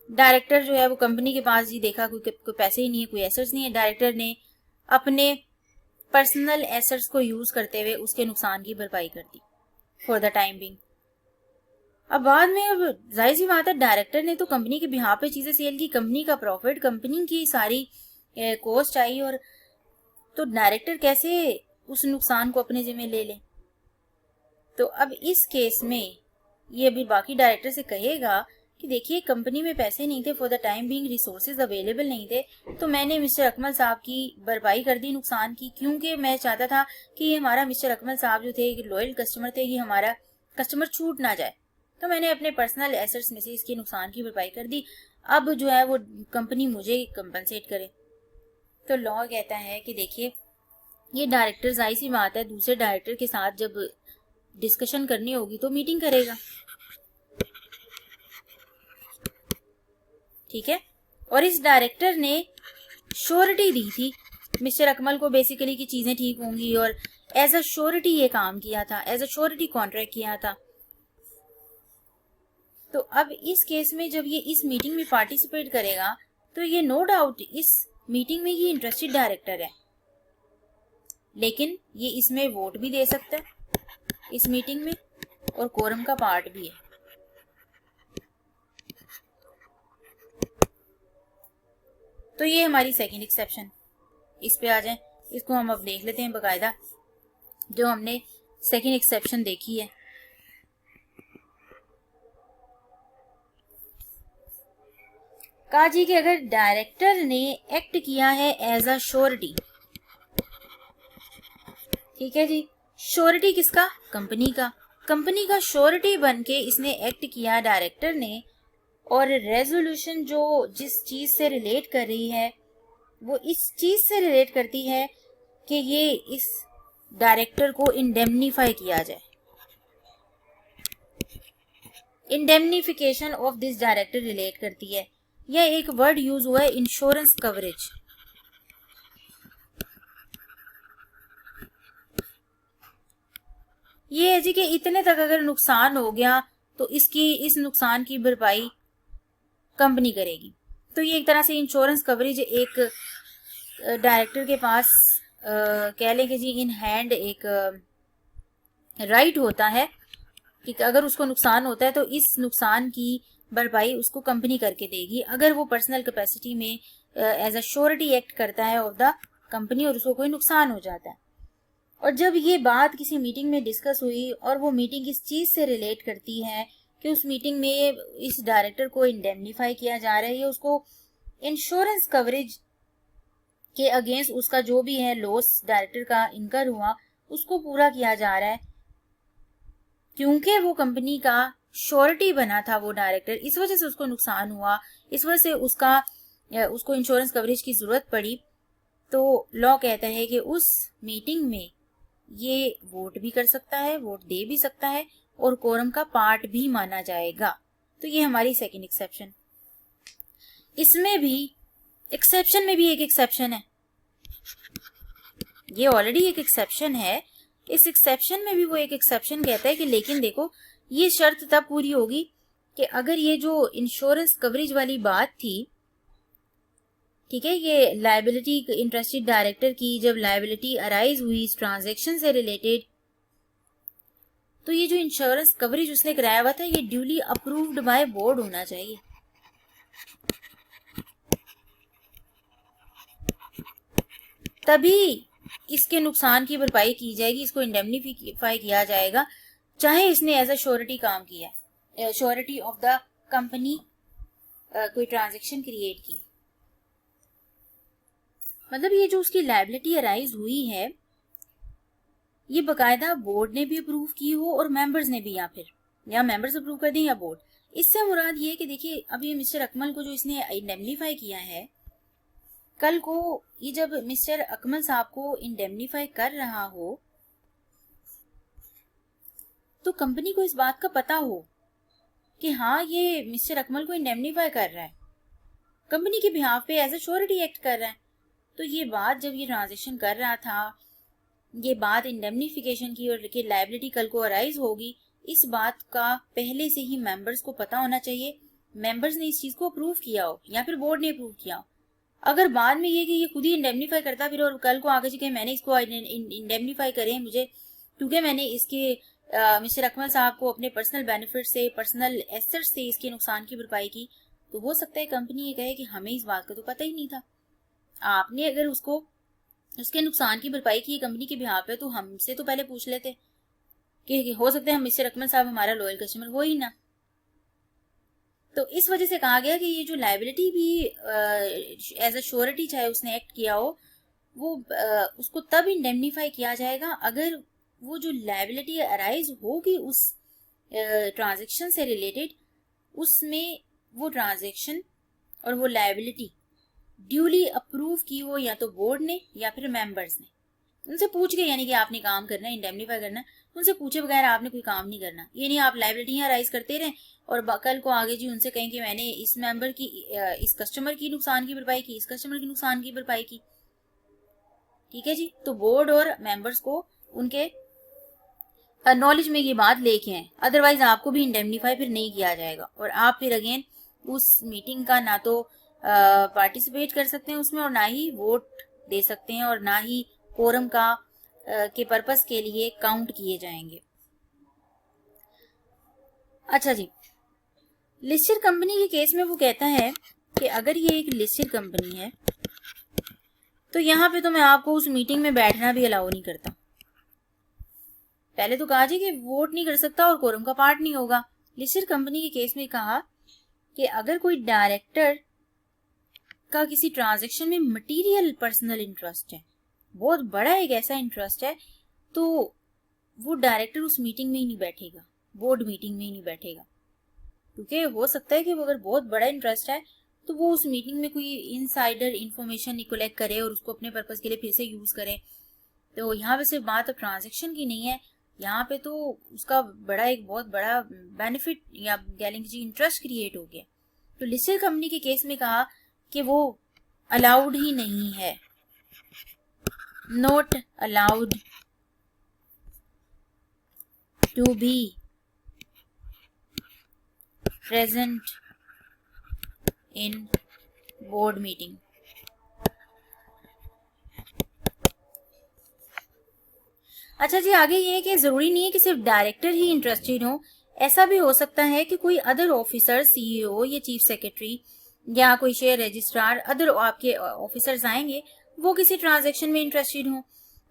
डायरेक्टर जो है वो कंपनी के पास जी देखा कोई पैसे ही नहीं है, कोई एसेट्स नहीं है, डायरेक्टर ने अपने पर्सनल एसेट्स को यूज करते हुए उसके नुकसान की भरपाई कर दी फॉर द टाइम बिंग। अब बाद में अब जाहिर सी बात है डायरेक्टर ने तो कंपनी के बिहाफ पे चीजें सेल की, कंपनी का प्रॉफिट, कंपनी की सारी कॉस्ट आई, और तो डायरेक्टर कैसे उस नुकसान को अपने जिम्मे ले ले। तो अब इस केस में ये अभी बाकी डायरेक्टर से कहेगा कि देखिए कंपनी में पैसे नहीं थे, for the time being resources available नहीं थे, तो मैंने मिस्टर अकमल साहब की भरपाई कर दी नुकसान की, क्योंकि मैं चाहता था कि हमारा मिस्टर अकमल साहब जो थे लॉयल कस्टमर थे, ये हमारा कस्टमर छूट ना जाए, तो मैंने अपने पर्सनल एसेट्स में से इसके नुकसान की भरपाई कर दी। अब जो है वो कंपनी मुझे कंपनसेट करे। तो लॉ कहता है कि देखिए ये डायरेक्टर जाहिर सी बात है दूसरे डायरेक्टर के साथ जब डिस्कशन करनी होगी तो मीटिंग करेगा, ठीक है। और इस डायरेक्टर ने श्योरिटी दी थी मिस्टर अकमल को बेसिकली कि चीजें ठीक होंगी, और एज अ श्योरिटी ये काम किया था, एज अ श्योरिटी कॉन्ट्रैक्ट किया था। तो अब इस केस में जब ये इस मीटिंग में पार्टिसिपेट करेगा तो ये नो डाउट इस मीटिंग में ये इंटरेस्टेड डायरेक्टर है, लेकिन ये इसमें वोट भी दे सकता है इस मीटिंग में, और कोरम का पार्ट भी है। तो ये हमारी सेकंड एक्सेप्शन, इस पे आ जाए, इसको हम अब देख लेते हैं बकायदा। जो हमने सेकंड एक्सेप्शन देखी है। कहा जी कि अगर डायरेक्टर ने एक्ट किया है एज अ श्योरिटी, ठीक है जी, श्योरिटी किसका? कंपनी का। कंपनी का श्योरिटी बन के इसने एक्ट किया डायरेक्टर ने, और रेजोल्यूशन जो जिस चीज से रिलेट कर रही है वो इस चीज से रिलेट करती है कि ये इस डायरेक्टर को इंडेमनीफाई किया जाए। Indemnification of this director relate करती है। यह एक वर्ड यूज हुआ है, इंश्योरेंस कवरेज। ये है जी कि इतने तक अगर नुकसान हो गया तो इस नुकसान की भरपाई कंपनी करेगी। तो ये एक तरह से इंश्योरेंस कवरेज एक डायरेक्टर के पास कह लें कि जी इन हैंड एक राइट होता है कि अगर उसको नुकसान होता है तो इस नुकसान की भरपाई उसको कंपनी करके देगी, अगर वो पर्सनल कैपेसिटी में एज अ श्योरिटी एक्ट करता है ऑफ द कंपनी और उसको कोई नुकसान हो जाता है। और जब ये बात किसी मीटिंग में डिस्कस हुई और वो मीटिंग इस चीज से रिलेट करती है कि उस मीटिंग में इस डायरेक्टर को इंडेमनीफाई किया जा रहा है या उसको इंश्योरेंस कवरेज के अगेंस्ट उसका जो भी है लॉस डायरेक्टर का इनकर हुआ उसको पूरा किया जा रहा है, क्योंकि वो कंपनी का श्योरिटी बना था वो डायरेक्टर, इस वजह से उसको नुकसान हुआ, इस वजह से उसको इंश्योरेंस कवरेज की जरूरत पड़ी। तो लॉ कहता है कि उस मीटिंग में ये वोट भी कर सकता है, वोट दे भी सकता है और कोरम का पार्ट भी माना जाएगा। तो ये हमारी सेकंड एक्सेप्शन। इसमें भी एक्सेप्शन में भी एक एक्सेप्शन है, ये ऑलरेडी एक एक्सेप्शन है, इस एक्सेप्शन में भी वो एक एक्सेप्शन कहता है कि लेकिन देखो ये शर्त तब पूरी होगी कि अगर ये जो इंश्योरेंस कवरेज वाली बात थी, ठीक है, ये लायबिलिटी इंटरेस्टेड डायरेक्टर की जब लायबिलिटी अराइज हुई इस ट्रांजैक्शन से रिलेटेड, तो ये जो इंश्योरेंस कवरेज उसने कराया हुआ था ये ड्यूली अप्रूव्ड बाय बोर्ड होना चाहिए। तभी इसके नुकसान की भरपाई की जाएगी, इसको इंडेमनीफाई किया जाएगा, चाहे इसने एज अ श्योरिटी काम किया है, श्योरिटी ऑफ द कंपनी कोई ट्रांजैक्शन क्रिएट की। मतलब ये जो उसकी लायबिलिटी अराइज हुई है ये बकायदा बोर्ड ने भी अप्रूव की हो और मेंबर्स ने भी, या मेंबर्स अप्रूव कर दें या बोर्ड। इससे मुराद ये कि देखिए अभी मिस्टर अकमल को जो इसने इंडेमनीफाई किया है, कल को ये जब मिस्टर अकमल साहब को इंडेमनीफाई कर रहा हो तो कंपनी को इस बात का पता हो कि हाँ ये मिस्टर अकमल को इंडेमनीफाई कर रहा है, कंपनी के बिहाफ पे एज अ श्योरिटी एक्ट कर रहा है। तो ये बात जब ये ट्रांजेक्शन कर रहा था, ये बात इंडेमनिफिकेशन की और कि लायबिलिटी कल को अराइज होगी, इस बात का पहले से ही मेंबर्स को पता होना चाहिए, मेंबर्स ने इस चीज को अप्रूव किया हो या फिर बोर्ड ने अप्रूव किया हो। अगर बाद में ये कि ये खुद ही इंडेमनीफाई करता फिर और कल को आगे जी मैंने इसको इंडेमनीफाई करें मुझे, क्योंकि मैंने इसके मिस्टर अकमल साहब को अपने पर्सनल बेनिफिट से, पर्सनल एसेट्स से इसके नुकसान की भरपाई की, तो हो सकता है कंपनी ये कहे कि हमें इस बात का तो पता ही नहीं था, आपने अगर उसको उसके नुकसान की भरपाई की कंपनी के बिहाफ पे तो हमसे तो पहले पूछ लेते कि हो सकता है हम मिस्टर अकमल साहब हमारा लॉयल कस्टमर हो ही ना। तो इस वजह से कहा गया कि ये जो लायबिलिटी भी एज अ श्योरिटी चाहे उसने एक्ट किया हो वो उसको तब इंडेमनीफाई किया जाएगा अगर वो जो लायबिलिटी अराइज होगी उस ट्रांजैक्शन से रिलेटेड, उसमें वो ट्रांजैक्शन और वो लायबिलिटी ड्यूली अप्रूव की हो या तो बोर्ड ने या फिर मेंबर्स ने। उनसे पूछ के, यानी कि आपने काम करना है, इंडेमनीफाई करना है, उनसे पूछे बगैर आपने कोई काम नहीं करना। ये नहीं आप लायबिलिटी राइज करते रहें और कल को आगे जी उनसे कहें कि मैंने इस मेंबर की, इस कस्टमर की नुकसान की भरपाई की, इस कस्टमर की नुकसान की भरपाई की। ठीक है जी, तो बोर्ड और मेंबर्स को उनके नॉलेज में ये बात लेके आए, अदरवाइज आपको भी इंडेमनीफाई फिर नहीं किया जाएगा और आप फिर अगेन उस मीटिंग का ना तो पार्टिसिपेट कर सकते हैं उसमें और ना ही वोट दे सकते हैं और ना ही कोरम का के पर्पस के लिए काउंट किए जाएंगे। अच्छा जी, लिस्टेड कंपनी के केस में वो कहता है कि अगर ये एक लिस्टेड कंपनी है तो यहाँ पे तो मैं आपको उस मीटिंग में बैठना भी अलाउ नहीं करता। पहले तो कहा जी कि वोट नहीं कर सकता और कोरम का पार्ट नहीं होगा। लिस्टेड कंपनी के केस में कहा कि अगर कोई डायरेक्टर का किसी ट्रांजैक्शन में मटेरियल पर्सनल इंटरेस्ट है, बहुत बड़ा एक ऐसा इंटरेस्ट है, तो वो डायरेक्टर उस मीटिंग में ही नहीं बैठेगा, बोर्ड मीटिंग में ही नहीं बैठेगा, क्योंकि हो सकता है कि वो अगर बहुत बड़ा इंटरेस्ट है तो वो उस मीटिंग में कोई इनसाइडर इंफॉर्मेशन कलेक्ट करे और उसको अपने पर्पस के लिए फिर से यूज करे। तो यहाँ पे सिर्फ बात अब ट्रांजैक्शन की नहीं है, यहाँ पे तो उसका एक बहुत बड़ा बेनिफिट या गैलेंजी इंटरेस्ट क्रिएट हो गया। तो लिस्टेड कंपनी के केस में कहा कि वो अलाउड ही नहीं है, not allowed to be present in board meeting. अच्छा जी, आगे ये है कि जरूरी नहीं है कि सिर्फ डायरेक्टर ही इंटरेस्टेड हो, ऐसा भी हो सकता है कि कोई अदर ऑफिसर, सीईओ या चीफ सेक्रेटरी या कोई शेयर रजिस्ट्रार, अदर आपके ऑफिसर्स आएंगे, वो किसी ट्रांजैक्शन में इंटरेस्टेड हो।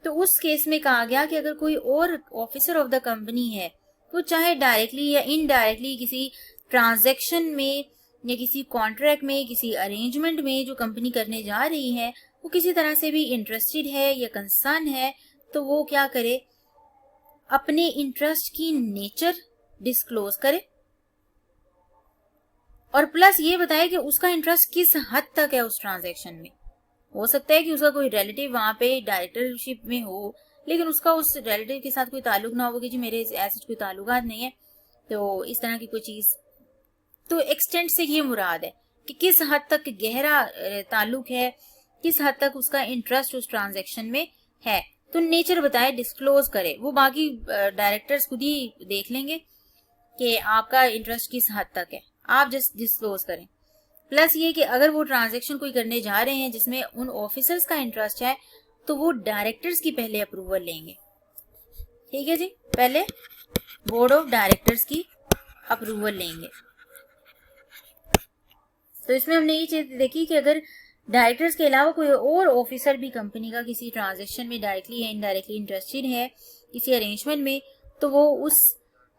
तो उस केस में कहा गया कि अगर कोई और ऑफिसर ऑफ द कंपनी है, वो चाहे डायरेक्टली या इनडायरेक्टली किसी ट्रांजैक्शन में या किसी कॉन्ट्रैक्ट में, किसी अरेंजमेंट में जो कंपनी करने जा रही है, वो किसी तरह से भी इंटरेस्टेड है या कंसर्न है, तो वो क्या करे, अपने इंटरेस्ट की नेचर डिस्क्लोज करे और प्लस ये बताए कि उसका इंटरेस्ट किस हद तक है उस ट्रांजैक्शन में। हो सकता है कि उसका कोई रिलेटिव वहां पे डायरेक्टरशिप में हो, लेकिन उसका उस रिलेटिव के साथ कोई ताल्लुक ना हो कि जी मेरे ऐसे कोई ताल्लुकात नहीं है, तो इस तरह की कोई चीज। तो एक्सटेंट से ये मुराद है कि किस हद तक गहरा ताल्लुक है, किस हद तक उसका इंटरेस्ट उस ट्रांजैक्शन में है। तो नेचर बताए, डिस्क्लोज करे, वो बाकी डायरेक्टर्स खुद ही देख लेंगे कि आपका इंटरेस्ट किस हद तक है, आप जस्ट डिस्क्लोज करें। प्लस ये कि अगर वो ट्रांजैक्शन कोई करने जा रहे हैं जिसमें उन ऑफिसर्स का इंटरेस्ट है, तो वो डायरेक्टर्स की पहले अप्रूवल लेंगे। ठीक है जी, पहले बोर्ड ऑफ डायरेक्टर्स की अप्रूवल लेंगे। तो इसमें हमने ये चीज देखी कि अगर डायरेक्टर्स के अलावा कोई और ऑफिसर भी कंपनी का किसी ट्रांजैक्शन में डायरेक्टली या इनडायरेक्टली इंटरेस्टेड है किसी अरेंजमेंट में, तो वो उस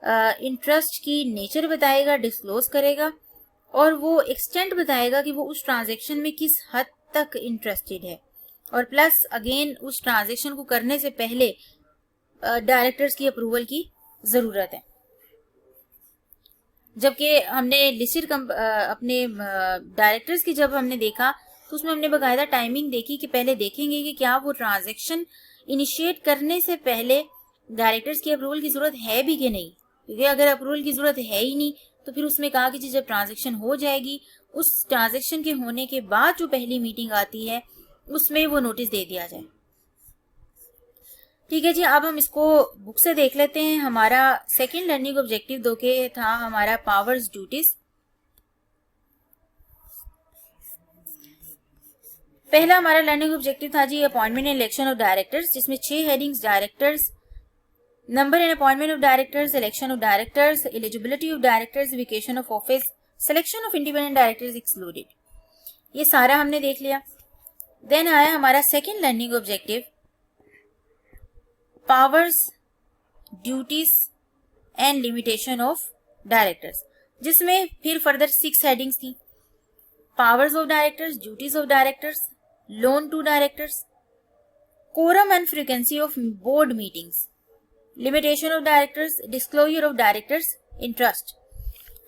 इंटरेस्ट की नेचर बताएगा, डिस्क्लोज करेगा, और वो एक्सटेंट बताएगा कि वो उस ट्रांजैक्शन में किस हद तक इंटरेस्टेड है। और प्लस अगेन उस ट्रांजैक्शन को करने से पहले डायरेक्टर्स की अप्रूवल की जरूरत है। जबकि हमने लिस्टेड अपने डायरेक्टर्स की जब हमने देखा तो उसमें हमने बकायदा टाइमिंग देखी कि पहले देखेंगे कि क्या वो ट्रांजैक्शन इनिशिएट करने से पहले डायरेक्टर्स की अप्रूवल की जरूरत है भी कि नहीं, क्योंकि अगर अप्रूवल की जरूरत है ही नहीं तो फिर उसमें कहा कि जब ट्रांजैक्शन हो जाएगी, उस ट्रांजैक्शन के होने के बाद जो पहली मीटिंग आती है उसमें वो नोटिस दे दिया जाए। ठीक है जी, अब हम इसको बुक से देख लेते हैं। हमारा सेकंड लर्निंग ऑब्जेक्टिव 2 के था हमारा पावर्स ड्यूटीज। पहला हमारा लर्निंग ऑब्जेक्टिव था जी appointment and election of directors, जिसमें 6 headings, directors, number and appointment of directors, election of directors, eligibility of directors, vacation of office, selection of independent directors excluded, ये सारा हमने देख लिया। देन आया हमारा second learning objective powers, duties and limitation of directors, जिसमें फिर further 6 headings थी। Powers of directors, duties of directors, loan to directors, quorum and frequency of board meetings, limitation of directors, disclosure of directors interest.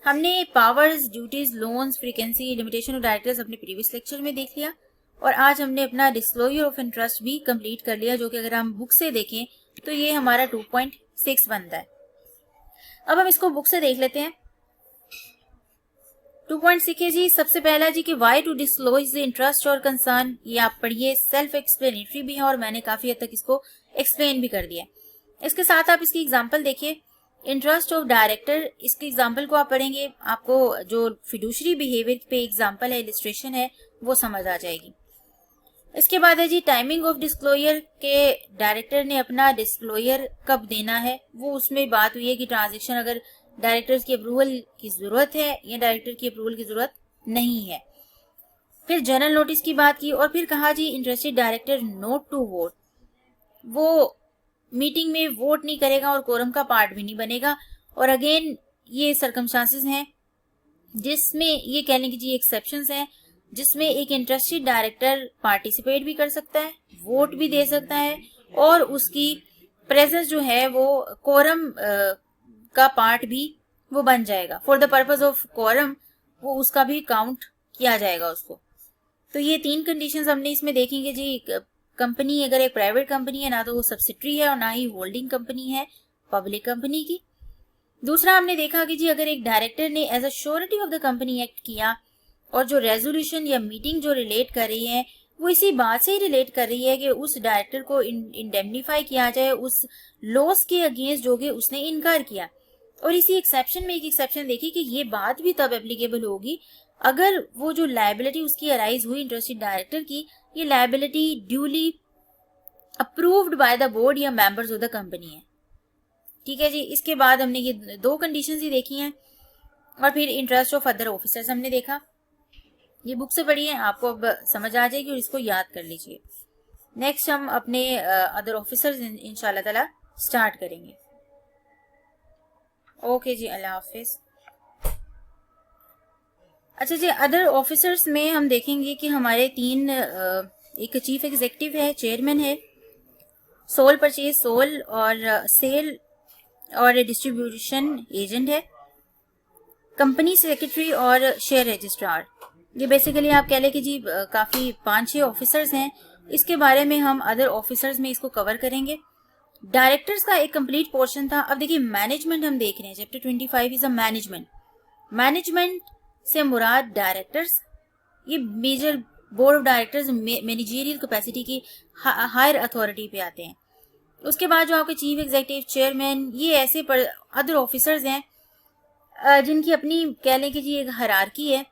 हमने powers, duties, loans, frequency, limitation of directors अपने previous lecture में देख लिया, और आज हमने अपना disclosure of interest भी कंप्लीट कर लिया, जो कि अगर हम बुक से देखें तो ये हमारा 2.6 बनता है। अब हम इसको बुक से देख लेते हैं। 2.6 है जी, सबसे पहला जी कि why to disclose the interest और कंसर्न, ये आप पढ़िए, सेल्फ एक्सप्लेनेटरी भी है और मैंने काफी हद तक इसको एक्सप्लेन भी कर दिया। इसके साथ आप इसकी एग्जांपल देखिए, इंटरेस्ट ऑफ डायरेक्टर, इसकी एग्जांपल को आप पढ़ेंगे, आपको जो फिडुशरी बिहेवियर पे एग्जांपल है, इलिस्ट्रेशन है, वो समझ आ जाएगी। इसके बाद है जी टाइमिंग ऑफ डिस्क्लोजर, के डायरेक्टर ने अपना डिस्क्लोजर कब देना है, वो उसमें बात हुई है कि ट्रांजैक्शन अगर डायरेक्टर्स की अप्रूवल की जरूरत है या डायरेक्टर की अप्रूवल की जरूरत नहीं है। फिर जनरल नोटिस की बात की और फिर कहा जी interested director not to vote, वो मीटिंग में वोट नहीं करेगा और कोरम का पार्ट भी नहीं बनेगा। और अगेन ये सर्कमस्टांसेस हैं जिसमें ये कह लें कि जी एक्सेप्शंस हैं, जिसमें एक इंटरेस्टेड डायरेक्टर पार्टिसिपेट भी कर सकता है, वोट भी दे सकता है और उसकी प्रेजेंस जो है वो कोरम का पार्ट भी वो बन जाएगा। For the purpose of quorum वो उसका भी काउंट किया जाएगा उसको। तो ये 3 कंडीशंस हमने इसमें देखेंगे जी। कंपनी अगर एक प्राइवेट कंपनी है, ना तो वो सब्सिडरी है और ना ही होल्डिंग कंपनी है पब्लिक कंपनी की। दूसरा हमने देखा कि जी अगर एक डायरेक्टर ने as a surety of the company act किया और जो रेजोल्यूशन या मीटिंग जो रिलेट कर रही है वो इसी बात से ही रिलेट कर रही है कि उस डायरेक्टर को इंडेमनीफाई किया जाए उस लॉस के अगेंस्ट जो कि उसने इनकार किया। और इसी एक्सेप्शन में एक एक्सेप्शन देखी कि ये बात भी तब एप्लीकेबल होगी अगर वो जो लायबिलिटी उसकी अराइज हुई इंटरेस्टेड डायरेक्टर की, ये liability duly approved by the board या मेंबर्स ऑफ द कंपनी है। ठीक है जी। इसके बाद हमने ये 2 कंडीशंस ही देखी हैं और फिर इंटरेस्ट ऑफ अदर ऑफिसर्स हमने देखा। ये बुक से पढ़ी है, आपको अब समझ आ जाएगी और इसको याद कर लीजिए। नेक्स्ट हम अपने अदर ऑफिसर्स इंशाल्लाह ताला स्टार्ट करेंगे। ओके जी, अल्लाह हाफिज। अच्छा जी, अदर ऑफिसर्स में हम देखेंगे कि हमारे 3 एक चीफ एग्जीक्यूटिव है, चेयरमैन है, सोल परचेज सोल और सेल और डिस्ट्रीब्यूशन एजेंट है, कंपनी सेक्रेटरी और शेयर रजिस्ट्रार। ये बेसिकली आप कह लें कि जी काफी 5-6 ऑफिसर्स हैं। इसके बारे में हम अदर ऑफिसर्स में इसको कवर करेंगे। डायरेक्टर्स का एक कंप्लीट पोर्शन था। अब देखिए मैनेजमेंट हम देख रहे हैं, chapter 25 is a management. Management से मुराद डायरेक्टर्स, ये major board of directors managerial capacity की हायर अथॉरिटी पे आते हैं। उसके बाद जो आपके चीफ एग्जीक्यूटिव, चेयरमैन, ये ऐसे अदर ऑफिसर्स हैं जिनकी अपनी कह लें कि जी एक हायरार्की है,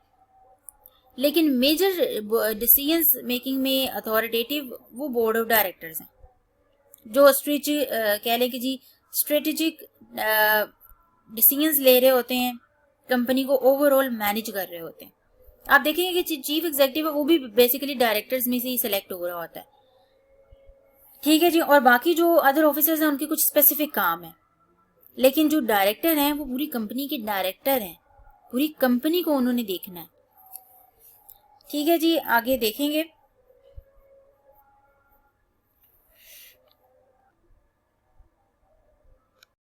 लेकिन मेजर डिसीजंस मेकिंग में अथॉरिटेटिव वो बोर्ड ऑफ डायरेक्टर्स हैं जो कह लें कि जी स्ट्रेटेजिक डिसीजंस ले रहे होते हैं, कंपनी को ओवरऑल मैनेज कर रहे होते हैं। आप देखेंगे कि चीफ एग्जीक्यूटिव है वो भी बेसिकली डायरेक्टर्स में से ही सिलेक्ट हो रहा होता है। ठीक है जी। और बाकी जो अदर ऑफिसर्स हैं उनके कुछ स्पेसिफिक काम है, लेकिन जो डायरेक्टर हैं वो पूरी कंपनी के डायरेक्टर हैं, पूरी कंपनी को उन्होंने देखना है। ठीक है जी, आगे देखेंगे।